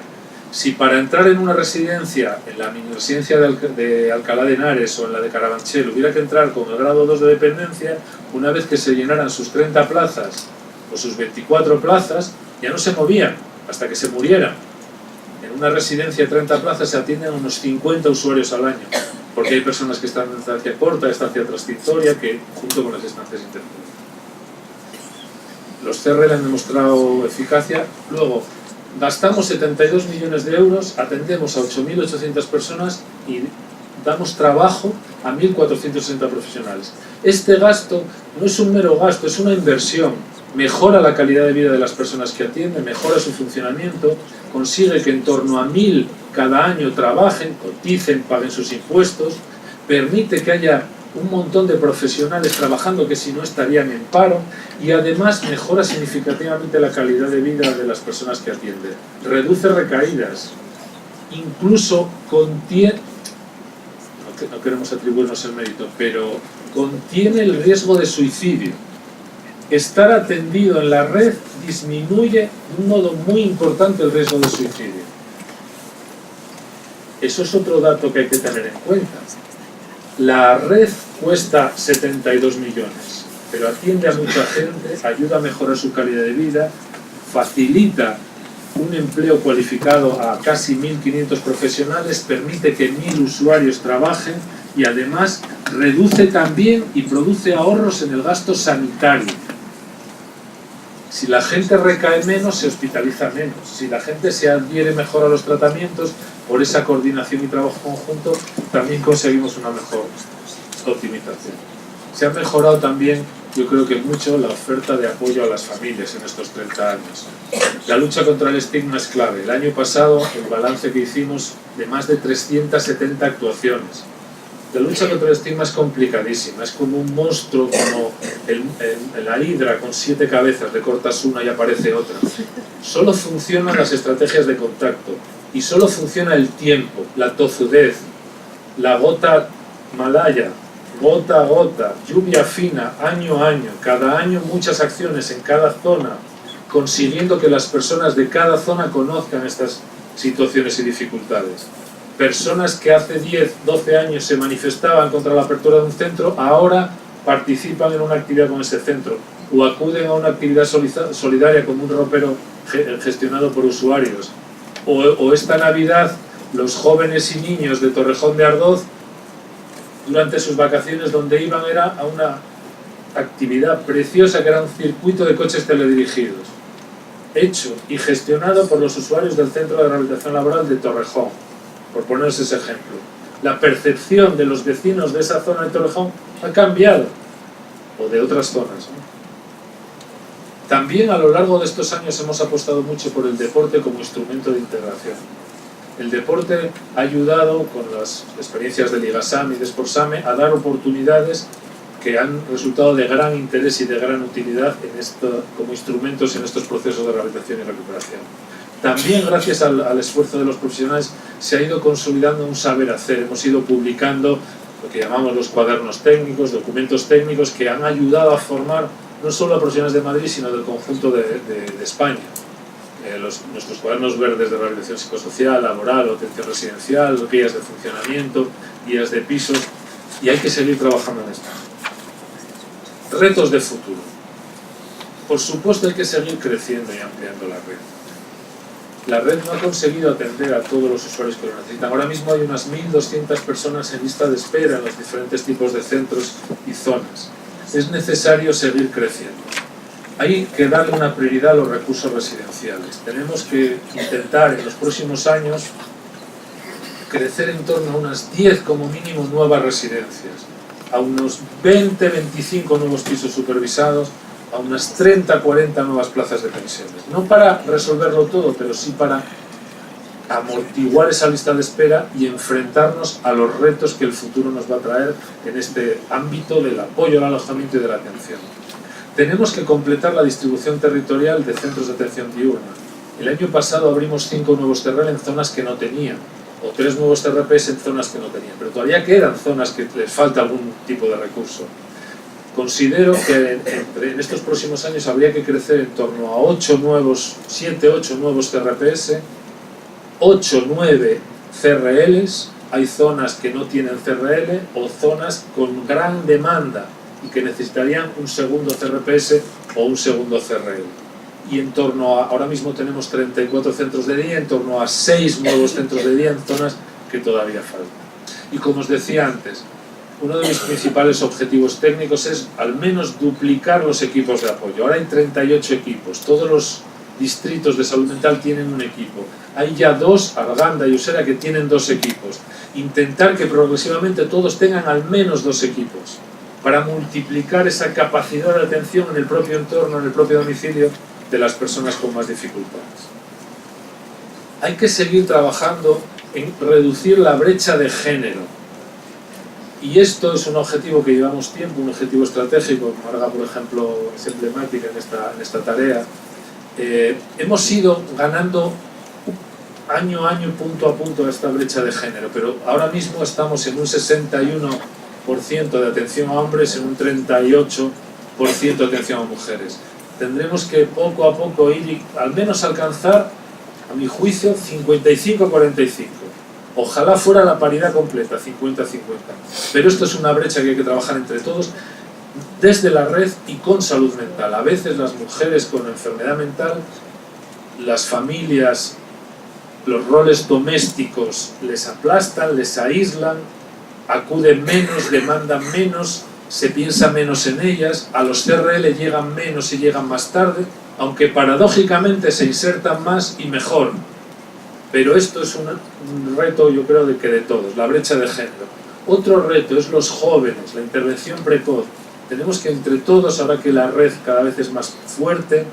Si para entrar en una residencia, en la mini residencia de Alcalá de Henares o en la de Carabanchel, hubiera que entrar con el grado 2 de dependencia, una vez que se llenaran sus 30 plazas o sus 24 plazas, ya no se movían hasta que se murieran. En una residencia de 30 plazas se atienden a unos 50 usuarios al año, porque hay personas que están en estancia corta, estancia transitoria, que junto con las estancias intermedias. Los CRL han demostrado eficacia. Luego, gastamos 72 millones de euros, atendemos a 8.800 personas y damos trabajo a 1.460 profesionales. Este gasto no es un mero gasto, es una inversión. Mejora la calidad de vida de las personas que atienden, mejora su funcionamiento, consigue que en torno a 1.000 cada año trabajen, coticen, paguen sus impuestos, permite que haya un montón de profesionales trabajando que si no estarían en paro, y además mejora significativamente la calidad de vida de las personas que atiende. Reduce recaídas, incluso contiene, no queremos atribuirnos el mérito, pero contiene el riesgo de suicidio. Estar atendido en la red disminuye de un modo muy importante el riesgo de suicidio. Eso es otro dato que hay que tener en cuenta. La red cuesta 72 millones, pero atiende a mucha gente, ayuda a mejorar su calidad de vida, facilita un empleo cualificado a casi 1.500 profesionales, permite que 1.000 usuarios trabajen y además reduce también y produce ahorros en el gasto sanitario. Si la gente recae menos, se hospitaliza menos. Si la gente se adhiere mejor a los tratamientos, por esa coordinación y trabajo conjunto, también conseguimos una mejor optimización. Se ha mejorado también, yo creo que mucho, la oferta de apoyo a las familias en estos 30 años. La lucha contra el estigma es clave. El año pasado, el balance que hicimos de más de 370 actuaciones. La lucha contra el estigma es complicadísima, es como un monstruo, como la hidra con 7 cabezas, le cortas una y aparece otra. Solo funcionan las estrategias de contacto y solo funciona el tiempo, la tozudez, la gota malaya, gota a gota, lluvia fina, año a año, cada año muchas acciones en cada zona, consiguiendo que las personas de cada zona conozcan estas situaciones y dificultades. Personas que hace 10, 12 años se manifestaban contra la apertura de un centro, ahora participan en una actividad con ese centro o acuden a una actividad solidaria como un ropero gestionado por usuarios. O esta Navidad, los jóvenes y niños de Torrejón de Ardoz, durante sus vacaciones, donde iban era a una actividad preciosa que era un circuito de coches teledirigidos, hecho y gestionado por los usuarios del Centro de Rehabilitación Laboral de Torrejón, por poneros ese ejemplo. La percepción de los vecinos de esa zona de Torrejón ha cambiado, o de otras zonas, ¿no? También a lo largo de estos años hemos apostado mucho por el deporte como instrumento de integración. El deporte ha ayudado, con las experiencias de Ligasame y de Sportsame, a dar oportunidades que han resultado de gran interés y de gran utilidad como instrumentos en estos procesos de rehabilitación y recuperación. También, gracias al esfuerzo de los profesionales, se ha ido consolidando un saber hacer. Hemos ido publicando lo que llamamos los cuadernos técnicos, documentos técnicos que han ayudado a formar no solo a profesionales de Madrid, sino del conjunto de España. Nuestros cuadernos verdes de rehabilitación psicosocial, laboral o atención residencial, guías de funcionamiento, guías de pisos, y hay que seguir trabajando en esto. Retos de futuro. Por supuesto hay que seguir creciendo y ampliando la red. La red no ha conseguido atender a todos los usuarios que lo necesitan. Ahora mismo hay unas 1.200 personas en lista de espera en los diferentes tipos de centros y zonas. Es necesario seguir creciendo. Hay que darle una prioridad a los recursos residenciales. Tenemos que intentar en los próximos años crecer en torno a unas 10 como mínimo nuevas residencias, a unos 20-25 nuevos pisos supervisados, a unas 30-40 nuevas plazas de pensiones. No para resolverlo todo, pero sí para amortiguar esa lista de espera y enfrentarnos a los retos que el futuro nos va a traer en este ámbito del apoyo al alojamiento y de la atención. Tenemos que completar la distribución territorial de centros de atención diurna. El año pasado abrimos 5 nuevos TRL en zonas que no tenían, o 3 nuevos TRPs en zonas que no tenían, pero todavía quedan zonas que les falta algún tipo de recurso. Considero que en estos próximos años habría que crecer en torno a 7, 8 nuevos TRPs, 8, 9 CRLs. Hay zonas que no tienen CRL o zonas con gran demanda y que necesitarían un segundo CRPS o un segundo CRL. Y en torno a, ahora mismo tenemos 34 centros de día, en torno a 6 nuevos centros de día en zonas que todavía faltan. Y como os decía antes, uno de mis principales objetivos técnicos es al menos duplicar los equipos de apoyo. Ahora hay 38 equipos, todos los distritos de salud mental tienen un equipo. Hay ya 2, Arganda y Usera, que tienen 2 equipos. Intentar que progresivamente todos tengan al menos 2 equipos para multiplicar esa capacidad de atención en el propio entorno, en el propio domicilio de las personas con más dificultades. Hay que seguir trabajando en reducir la brecha de género. Y esto es un objetivo que llevamos tiempo, un objetivo estratégico. Marga, por ejemplo, es emblemática en esta tarea. Hemos ido ganando año a año, punto a punto, esta brecha de género, pero ahora mismo estamos en un 61% de atención a hombres, en un 38% de atención a mujeres. Tendremos que poco a poco ir al menos alcanzar, a mi juicio, 55-45. Ojalá fuera la paridad completa, 50-50. Pero esto es una brecha que hay que trabajar entre todos, desde la red y con salud mental. A veces las mujeres con enfermedad mental, las familias, los roles domésticos les aplastan, les aíslan, acuden menos, demandan menos, se piensa menos en ellas, a los CRL llegan menos y llegan más tarde, aunque paradójicamente se insertan más y mejor. Pero esto es un reto, yo creo, de todos, la brecha de género. Otro reto es los jóvenes, la intervención precoz. Tenemos que entre todos, ahora que la red cada vez es más fuerte,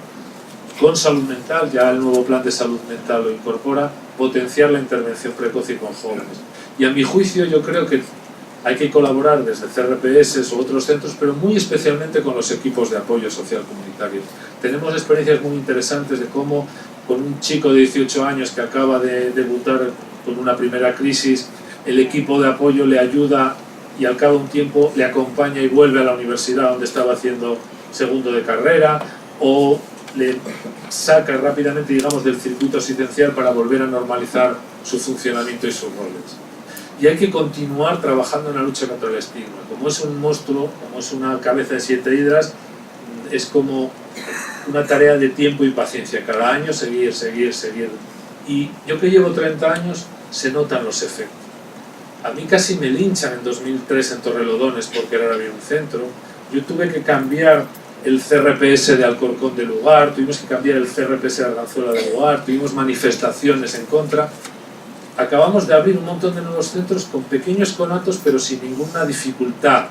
con salud mental, ya el nuevo plan de salud mental lo incorpora, potenciar la intervención precoz y con jóvenes. Y a mi juicio yo creo que hay que colaborar desde CRPS u otros centros, pero muy especialmente con los equipos de apoyo social comunitario. Tenemos experiencias muy interesantes de cómo con un chico de 18 años que acaba de debutar con una primera crisis, el equipo de apoyo le ayuda y al cabo de un tiempo le acompaña y vuelve a la universidad donde estaba haciendo segundo de carrera, o le saca rápidamente, digamos, del circuito asistencial para volver a normalizar su funcionamiento y sus roles. Y hay que continuar trabajando en la lucha contra el estigma. Como es un monstruo, como es una cabeza de 7 hidras, es como una tarea de tiempo y paciencia. Cada año seguir. Y yo que llevo 30 años, se notan los efectos. A mí casi me linchan en 2003 en Torrelodones por querer abrir un centro. Yo tuve que cambiar el CRPS de Alcorcón de lugar, tuvimos que cambiar el CRPS de Arganzuela de lugar, tuvimos manifestaciones en contra. Acabamos de abrir un montón de nuevos centros con pequeños conatos, pero sin ninguna dificultad.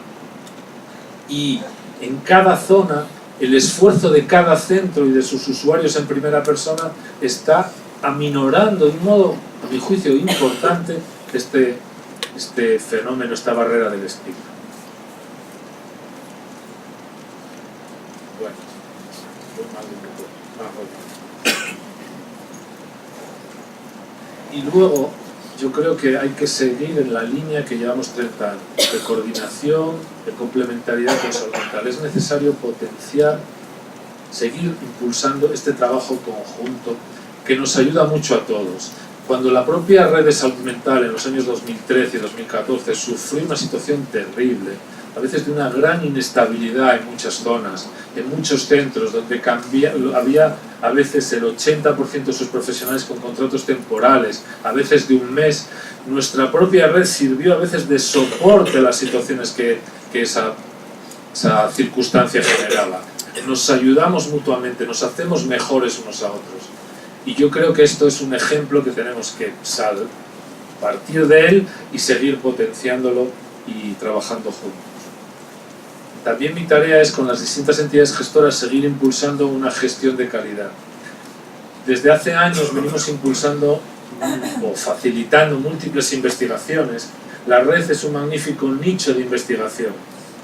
Y en cada zona, el esfuerzo de cada centro y de sus usuarios en primera persona está aminorando de un modo, a mi juicio, importante este fenómeno, esta barrera del estigma. Bueno, y luego yo creo que hay que seguir en la línea que llevamos 30 años, de coordinación, de complementariedad con salud mental. Es necesario potenciar, seguir impulsando este trabajo conjunto que nos ayuda mucho a todos. Cuando la propia red de salud mental en los años 2013 y 2014 sufrió una situación terrible, a veces de una gran inestabilidad en muchas zonas, en muchos centros, donde había a veces el 80% de sus profesionales con contratos temporales, a veces de un mes. Nuestra propia red sirvió a veces de soporte a las situaciones que esa circunstancia generaba. Nos ayudamos mutuamente, nos hacemos mejores unos a otros. Y yo creo que esto es un ejemplo que tenemos que partir de él y seguir potenciándolo y trabajando juntos. También mi tarea es, con las distintas entidades gestoras, seguir impulsando una gestión de calidad. Desde hace años venimos impulsando o facilitando múltiples investigaciones. La red es un magnífico nicho de investigación,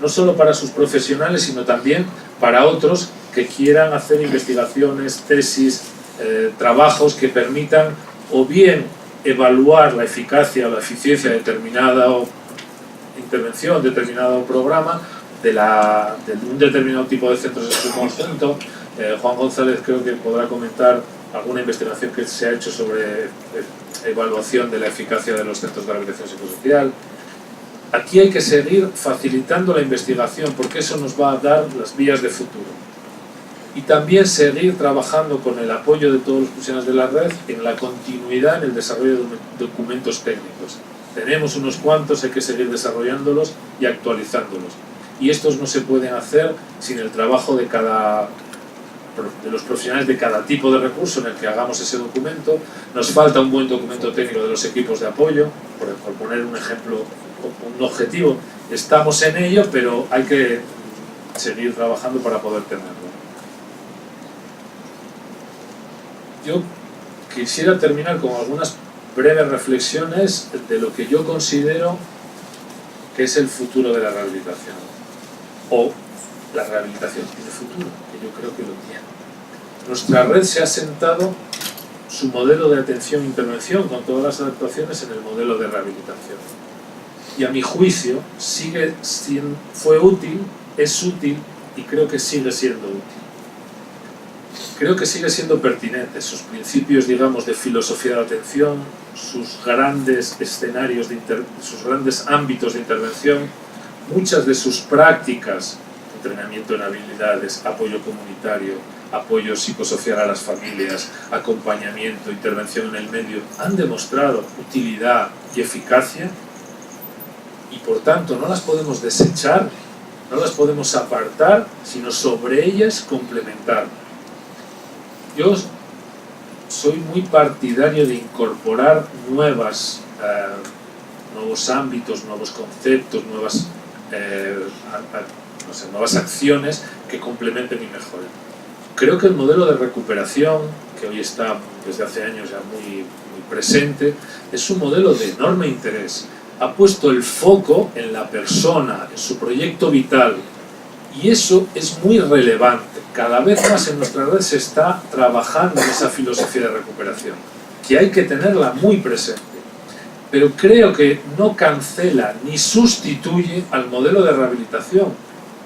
no solo para sus profesionales, sino también para otros que quieran hacer investigaciones, tesis, trabajos que permitan o bien evaluar la eficacia o la eficiencia de determinada intervención, determinado programa, de un determinado tipo de centros en su conjunto. Juan González creo que podrá comentar alguna investigación que se ha hecho sobre evaluación de la eficacia de los centros de rehabilitación psicosocial. Aquí hay que seguir facilitando la investigación, porque eso nos va a dar las vías de futuro. Y también seguir trabajando con el apoyo de todos los profesionales de la red en la continuidad en el desarrollo de documentos técnicos. Tenemos unos cuantos, hay que seguir desarrollándolos y actualizándolos. Y estos no se pueden hacer sin el trabajo de los profesionales de cada tipo de recurso en el que hagamos ese documento. Nos falta un buen documento técnico de los equipos de apoyo, por poner un ejemplo, un objetivo. Estamos en ello, pero hay que seguir trabajando para poder tenerlo. Yo quisiera terminar con algunas breves reflexiones de lo que yo considero que es el futuro de la rehabilitación. O la rehabilitación tiene futuro, que yo creo que lo tiene. Nuestra red se ha sentado su modelo de atención e intervención con todas las adaptaciones en el modelo de rehabilitación. Y a mi juicio fue útil, es útil y creo que sigue siendo útil. Creo que sigue siendo pertinente. Sus principios, digamos, de filosofía de atención, sus grandes escenarios, sus grandes ámbitos de intervención, muchas de sus prácticas, entrenamiento en habilidades, apoyo comunitario, apoyo psicosocial a las familias, acompañamiento, intervención en el medio, han demostrado utilidad y eficacia y por tanto no las podemos desechar, no las podemos apartar, sino sobre ellas complementar. Yo soy muy partidario de incorporar nuevos ámbitos, nuevos conceptos, nuevas acciones que complementen y mejoren. Creo que el modelo de recuperación, que hoy está desde hace años ya muy presente, es un modelo de enorme interés. Ha puesto el foco en la persona, en su proyecto vital, y eso es muy relevante. Cada vez más en nuestra red se está trabajando en esa filosofía de recuperación, que hay que tenerla muy presente. Pero creo que no cancela ni sustituye al modelo de rehabilitación.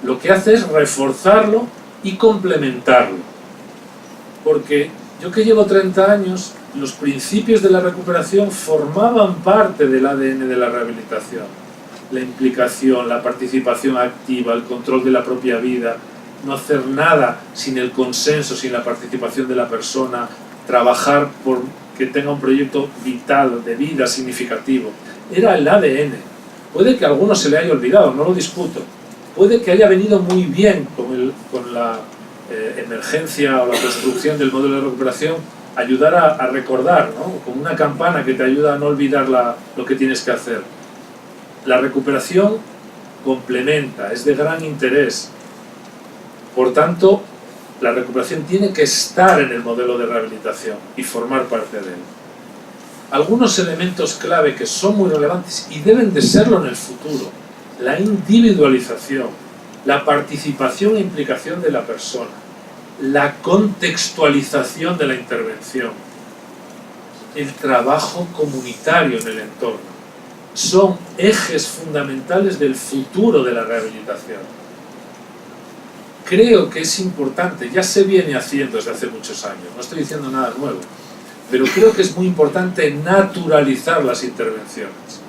Lo que hace es reforzarlo y complementarlo. Porque yo que llevo 30 años, los principios de la recuperación formaban parte del ADN de la rehabilitación. La implicación, la participación activa, el control de la propia vida, no hacer nada sin el consenso, sin la participación de la persona, trabajar por que tenga un proyecto vital, de vida, significativo. Era el ADN. Puede que a algunos se le haya olvidado, no lo discuto. Puede que haya venido muy bien con la emergencia o la construcción del modelo de recuperación, ayudar a recordar, ¿no? Como una campana que te ayuda a no olvidar lo que tienes que hacer. La recuperación complementa, es de gran interés. Por tanto, la recuperación tiene que estar en el modelo de rehabilitación y formar parte de él. Algunos elementos clave que son muy relevantes y deben de serlo en el futuro: la individualización, la participación e implicación de la persona, la contextualización de la intervención, el trabajo comunitario en el entorno. Son ejes fundamentales del futuro de la rehabilitación. Creo que es importante, ya se viene haciendo desde hace muchos años, no estoy diciendo nada nuevo, pero creo que es muy importante naturalizar las intervenciones.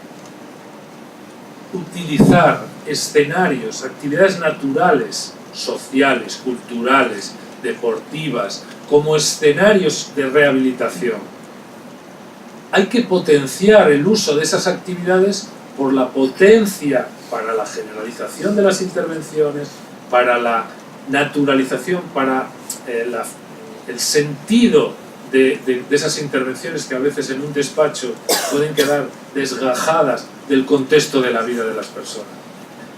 Utilizar escenarios, actividades naturales, sociales, culturales, deportivas, como escenarios de rehabilitación. Hay que potenciar el uso de esas actividades por la potencia para la generalización de las intervenciones, para la naturalización, para el sentido de esas intervenciones que a veces en un despacho pueden quedar desgajadas del contexto de la vida de las personas.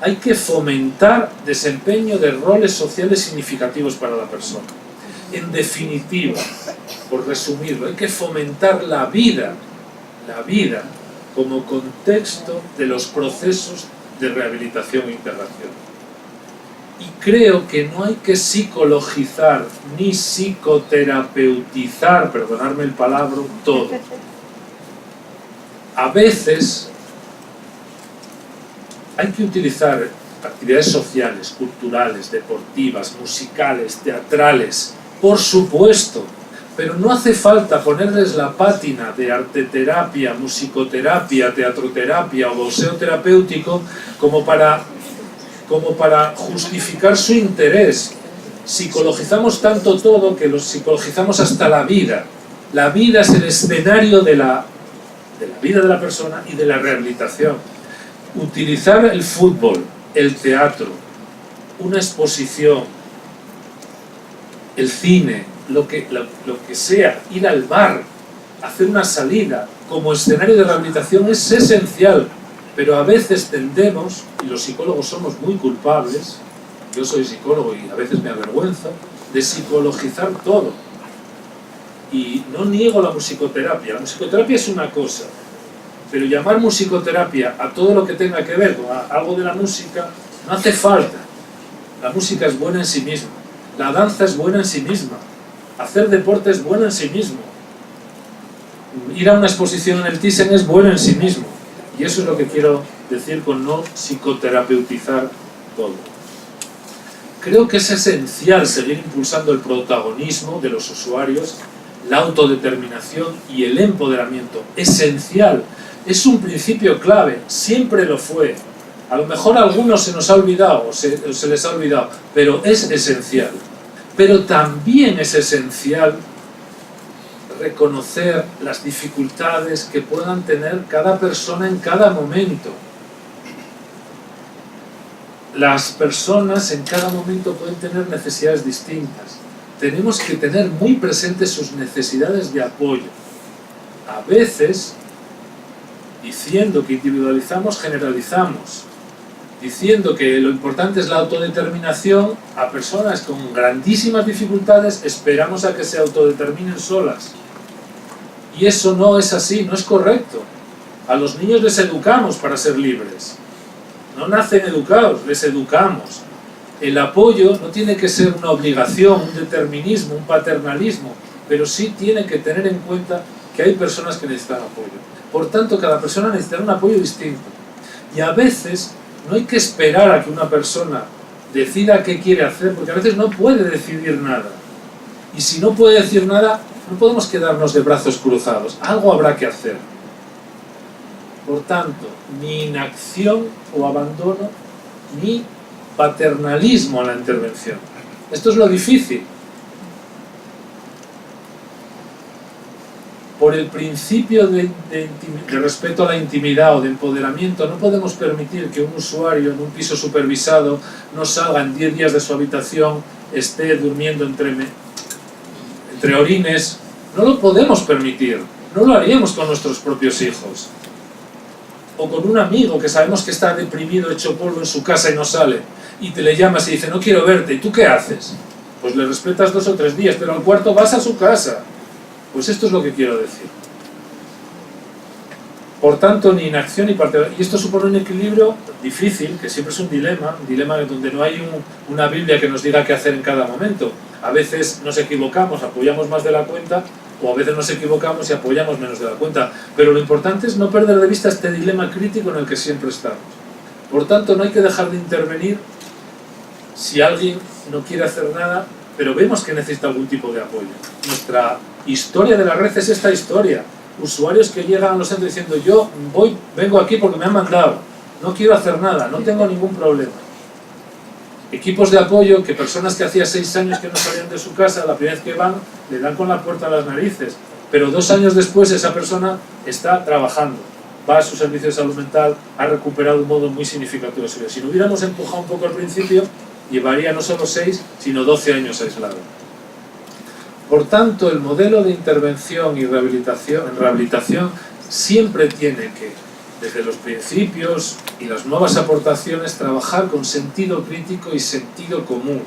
Hay que fomentar desempeño de roles sociales significativos para la persona. En definitiva, por resumirlo, hay que fomentar la vida como contexto de los procesos de rehabilitación e integración. Y creo que no hay que psicologizar ni psicoterapeutizar, perdonadme el palabra, todo. A veces hay que utilizar actividades sociales, culturales, deportivas, musicales, teatrales, por supuesto, pero no hace falta ponerles la pátina de arteterapia, musicoterapia, teatroterapia o boxeo terapéutico como para justificar su interés. Psicologizamos tanto todo que lo psicologizamos hasta la vida. La vida es el escenario de la vida de la persona y de la rehabilitación. Utilizar el fútbol, el teatro, una exposición, el cine, lo que sea, ir al bar, hacer una salida como escenario de rehabilitación es esencial, pero a veces tendemos, y los psicólogos somos muy culpables, yo soy psicólogo y a veces me avergüenzo, de psicologizar todo. Y no niego la musicoterapia es una cosa, Pero llamar musicoterapia a todo lo que tenga que ver con algo de la música no hace falta. La música es buena en sí misma, la danza es buena en sí misma, hacer deporte es bueno en sí mismo, ir a una exposición en el Thyssen es bueno en sí mismo. Y eso es lo que quiero decir con no psicoterapeutizar todo. Creo que es esencial seguir impulsando el protagonismo de los usuarios, la autodeterminación y el empoderamiento. Esencial. Es un principio clave, siempre lo fue. A lo mejor a algunos se nos ha olvidado, o se les ha olvidado, pero es esencial. Pero también es esencial reconocer las dificultades que puedan tener cada persona en cada momento. Las personas en cada momento pueden tener necesidades distintas. Tenemos que tener muy presentes sus necesidades de apoyo. A veces, diciendo que individualizamos, generalizamos. Diciendo que lo importante es la autodeterminación, a personas con grandísimas dificultades esperamos a que se autodeterminen solas. Y eso no es así, no es correcto. A los niños les educamos para ser libres. No nacen educados, les educamos. El apoyo no tiene que ser una obligación, un determinismo, un paternalismo, pero sí tiene que tener en cuenta que hay personas que necesitan apoyo. Por tanto, cada persona necesita un apoyo distinto. Y a veces no hay que esperar a que una persona decida qué quiere hacer, porque a veces no puede decidir nada. Y si no puede decir nada, no podemos quedarnos de brazos cruzados. Algo habrá que hacer. Por tanto, ni inacción o abandono, ni paternalismo a la intervención. Esto es lo difícil. Por el principio de respeto a la intimidad o de empoderamiento, no podemos permitir que un usuario en un piso supervisado no salga en 10 días de su habitación, esté durmiendo entre orines. No lo podemos permitir. No lo haríamos con nuestros propios hijos. O con un amigo que sabemos que está deprimido, hecho polvo en su casa y no sale, y te le llamas y dice, no quiero verte, ¿y tú qué haces? Pues le respetas 2 o 3 días, pero al cuarto vas a su casa. Pues esto es lo que quiero decir. Por tanto, ni inacción ni parte. Y esto supone un equilibrio difícil, que siempre es un dilema donde no hay una Biblia que nos diga qué hacer en cada momento. A veces nos equivocamos, apoyamos más de la cuenta, o a veces nos equivocamos y apoyamos menos de la cuenta. Pero lo importante es no perder de vista este dilema crítico en el que siempre estamos. Por tanto, no hay que dejar de intervenir si alguien no quiere hacer nada, pero vemos que necesita algún tipo de apoyo. Nuestra historia de la red es esta historia. Usuarios que llegan a los centros diciendo, yo vengo aquí porque me han mandado, no quiero hacer nada, no tengo ningún problema. Equipos de apoyo que personas que hacía 6 años que no salían de su casa, la primera vez que van, le dan con la puerta a las narices. Pero 2 años después esa persona está trabajando, va a su servicio de salud mental, ha recuperado un modo muy significativo de su vida. Si lo hubiéramos empujado un poco al principio, llevaría no solo 6, sino 12 años aislado. Por tanto, el modelo de intervención y rehabilitación siempre tiene que, desde los principios y las nuevas aportaciones, trabajar con sentido crítico y sentido común.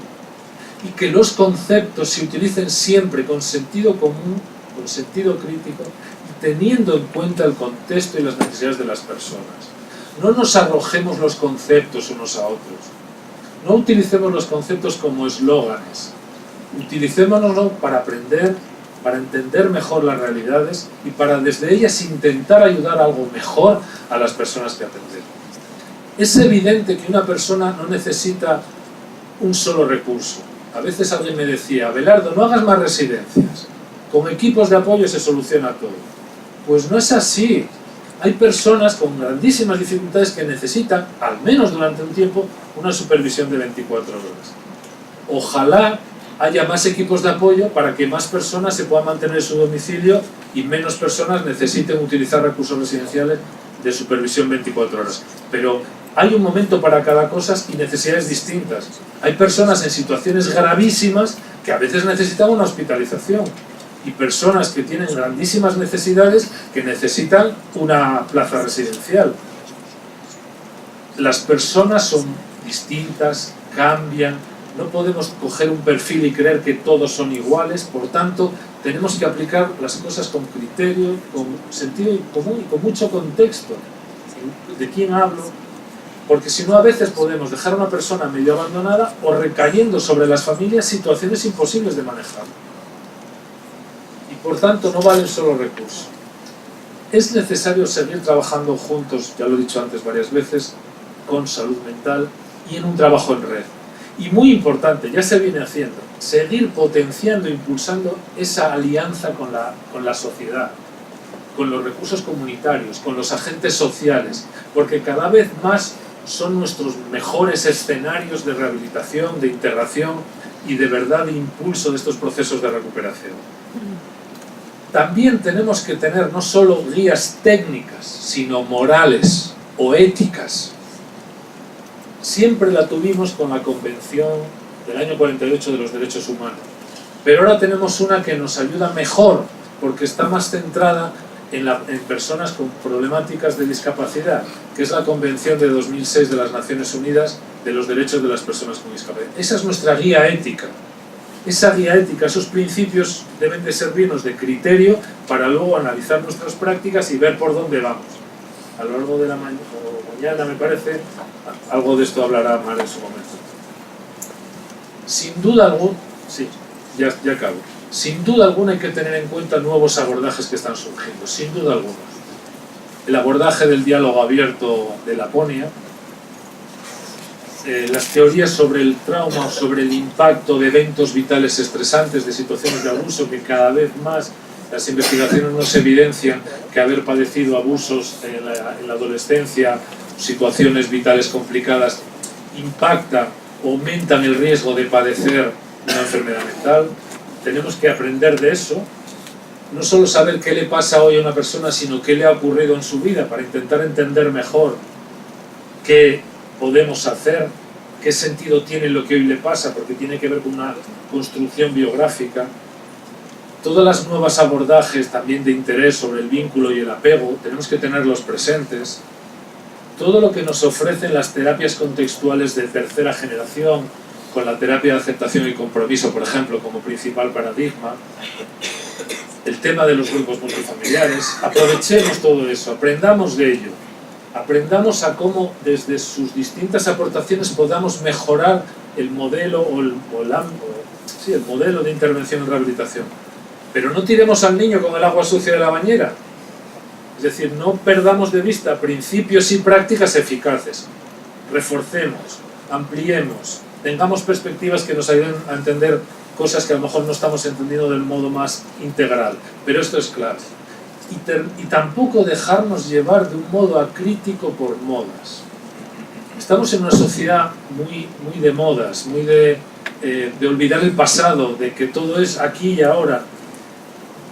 Y que los conceptos se utilicen siempre con sentido común, con sentido crítico, y teniendo en cuenta el contexto y las necesidades de las personas. No nos arrojemos los conceptos unos a otros. No utilicemos los conceptos como eslóganes. Utilicémonos para aprender, para entender mejor las realidades y para desde ellas intentar ayudar a algo mejor a las personas que atendemos. Es evidente que una persona no necesita un solo recurso. A veces alguien me decía, Abelardo, no hagas más residencias. Con equipos de apoyo se soluciona todo. Pues no es así. Hay personas con grandísimas dificultades que necesitan, al menos durante un tiempo, una supervisión de 24 horas. Ojalá haya más equipos de apoyo para que más personas se puedan mantener en su domicilio y menos personas necesiten utilizar recursos residenciales de supervisión 24 horas. Pero hay un momento para cada cosa y necesidades distintas. Hay personas en situaciones gravísimas que a veces necesitan una hospitalización y personas que tienen grandísimas necesidades que necesitan una plaza residencial. Las personas son distintas, cambian. No podemos coger un perfil y creer que todos son iguales, por tanto, tenemos que aplicar las cosas con criterio, con sentido común y con mucho contexto de quién hablo, porque si no a veces podemos dejar a una persona medio abandonada o recayendo sobre las familias situaciones imposibles de manejar. Y por tanto no valen solo recursos. Es necesario seguir trabajando juntos, ya lo he dicho antes varias veces, con salud mental y en un trabajo en red. Y muy importante, ya se viene haciendo, seguir potenciando e impulsando esa alianza con la sociedad, con los recursos comunitarios, con los agentes sociales, porque cada vez más son nuestros mejores escenarios de rehabilitación, de integración y de verdad de impulso de estos procesos de recuperación. También tenemos que tener no solo guías técnicas, sino morales o éticas. Siempre la tuvimos con la Convención del año 48 de los Derechos Humanos, pero ahora tenemos una que nos ayuda mejor porque está más centrada en personas con problemáticas de discapacidad, que es la Convención de 2006 de las Naciones Unidas de los Derechos de las Personas con Discapacidad. Esa es nuestra guía ética. Esa guía ética, esos principios deben de servirnos de criterio para luego analizar nuestras prácticas y ver por dónde vamos. A lo largo de la mañana, me parece, algo de esto hablará Mar en su momento. Sin duda alguna, sí, ya acabo. Sin duda alguna hay que tener en cuenta nuevos abordajes que están surgiendo, sin duda alguna. El abordaje del diálogo abierto de Laponia, las teorías sobre el trauma o sobre el impacto de eventos vitales estresantes, de situaciones de abuso, que cada vez más las investigaciones nos evidencian que haber padecido abusos en la adolescencia, situaciones vitales complicadas, aumentan el riesgo de padecer una enfermedad mental. Tenemos que aprender de eso, no solo saber qué le pasa hoy a una persona, sino qué le ha ocurrido en su vida para intentar entender mejor qué podemos hacer, qué sentido tiene lo que hoy le pasa, porque tiene que ver con una construcción biográfica. Todas las nuevas abordajes también de interés sobre el vínculo y el apego, tenemos que tenerlos presentes. Todo lo que nos ofrecen las terapias contextuales de tercera generación, con la terapia de aceptación y compromiso, por ejemplo, como principal paradigma, el tema de los grupos multifamiliares, aprovechemos todo eso, aprendamos de ello, aprendamos a cómo desde sus distintas aportaciones podamos mejorar el modelo el modelo de intervención en rehabilitación. Pero no tiremos al niño con el agua sucia de la bañera, es decir, no perdamos de vista principios y prácticas eficaces, reforcemos, ampliemos, tengamos perspectivas que nos ayuden a entender cosas que a lo mejor no estamos entendiendo del modo más integral, pero esto es clave. Y tampoco dejarnos llevar de un modo acrítico por modas. Estamos en una sociedad muy de modas, muy de olvidar el pasado, de que todo es aquí y ahora.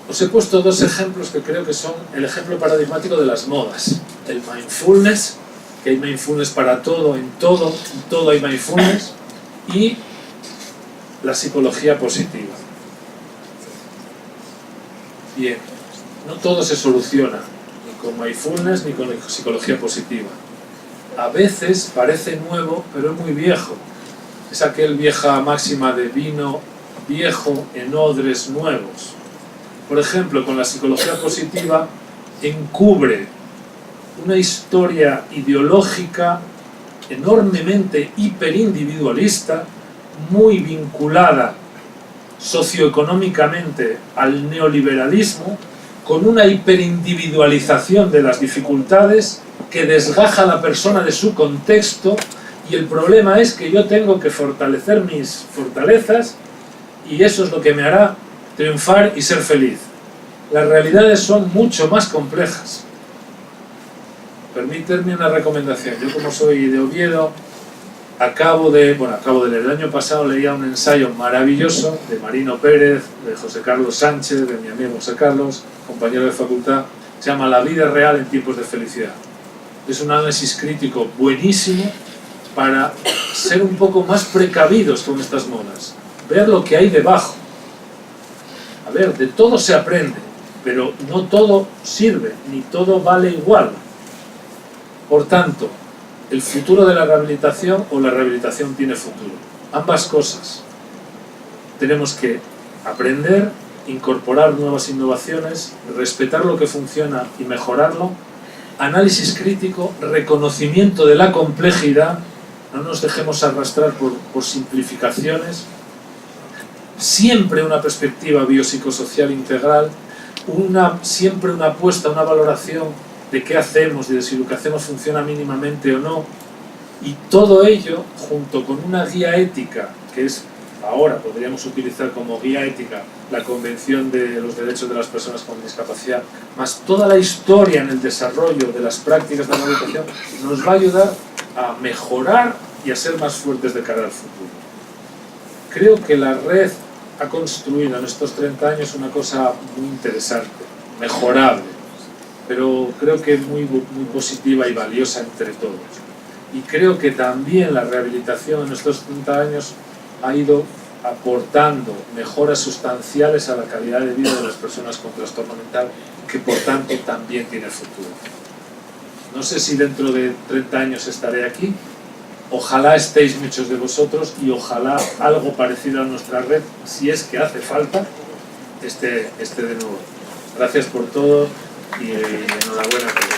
Os he puesto dos ejemplos que creo que son el ejemplo paradigmático de las modas. El mindfulness, que hay mindfulness para todo, en todo hay mindfulness, y la psicología positiva. Bien, no todo se soluciona, ni con mindfulness ni con psicología positiva. A veces parece nuevo, pero es muy viejo. Es aquel vieja máxima de vino viejo en odres nuevos. Por ejemplo, con la psicología positiva encubre una historia ideológica enormemente hiperindividualista, muy vinculada socioeconómicamente al neoliberalismo, con una hiperindividualización de las dificultades que desgaja a la persona de su contexto, y el problema es que yo tengo que fortalecer mis fortalezas y eso es lo que me hará triunfar y ser feliz. Las realidades son mucho más complejas. Permítanme una recomendación. Yo, como soy de Oviedo, acabo de leer, el año pasado leía un ensayo maravilloso de Marino Pérez, de José Carlos Sánchez, de mi amigo José Carlos, compañero de facultad, se llama La vida real en tiempos de felicidad. Es un análisis crítico buenísimo para ser un poco más precavidos con estas modas, ver lo que hay debajo. A ver, de todo se aprende, pero no todo sirve, ni todo vale igual. Por tanto, el futuro de la rehabilitación o la rehabilitación tiene futuro. Ambas cosas. Tenemos que aprender incorporar nuevas innovaciones, respetar lo que funciona y mejorarlo, análisis crítico, reconocimiento de la complejidad, no nos dejemos arrastrar por simplificaciones, siempre una perspectiva biopsicosocial integral, siempre una apuesta, una valoración de qué hacemos y de si lo que hacemos funciona mínimamente o no, y todo ello junto con una guía ética, que es ahora podríamos utilizar como guía ética la Convención de los Derechos de las Personas con Discapacidad, más toda la historia en el desarrollo de las prácticas de la educación, nos va a ayudar a mejorar y a ser más fuertes de cara al futuro. Creo que la red ha construido en estos 30 años una cosa muy interesante, mejorable, pero creo que muy positiva y valiosa entre todos. Y creo que también la rehabilitación en estos 30 años ha ido aportando mejoras sustanciales a la calidad de vida de las personas con trastorno mental, que por tanto también tiene futuro. No sé si dentro de 30 años estaré aquí, ojalá estéis muchos de vosotros y ojalá algo parecido a nuestra red, si es que hace falta, esté de nuevo. Gracias por todo y enhorabuena.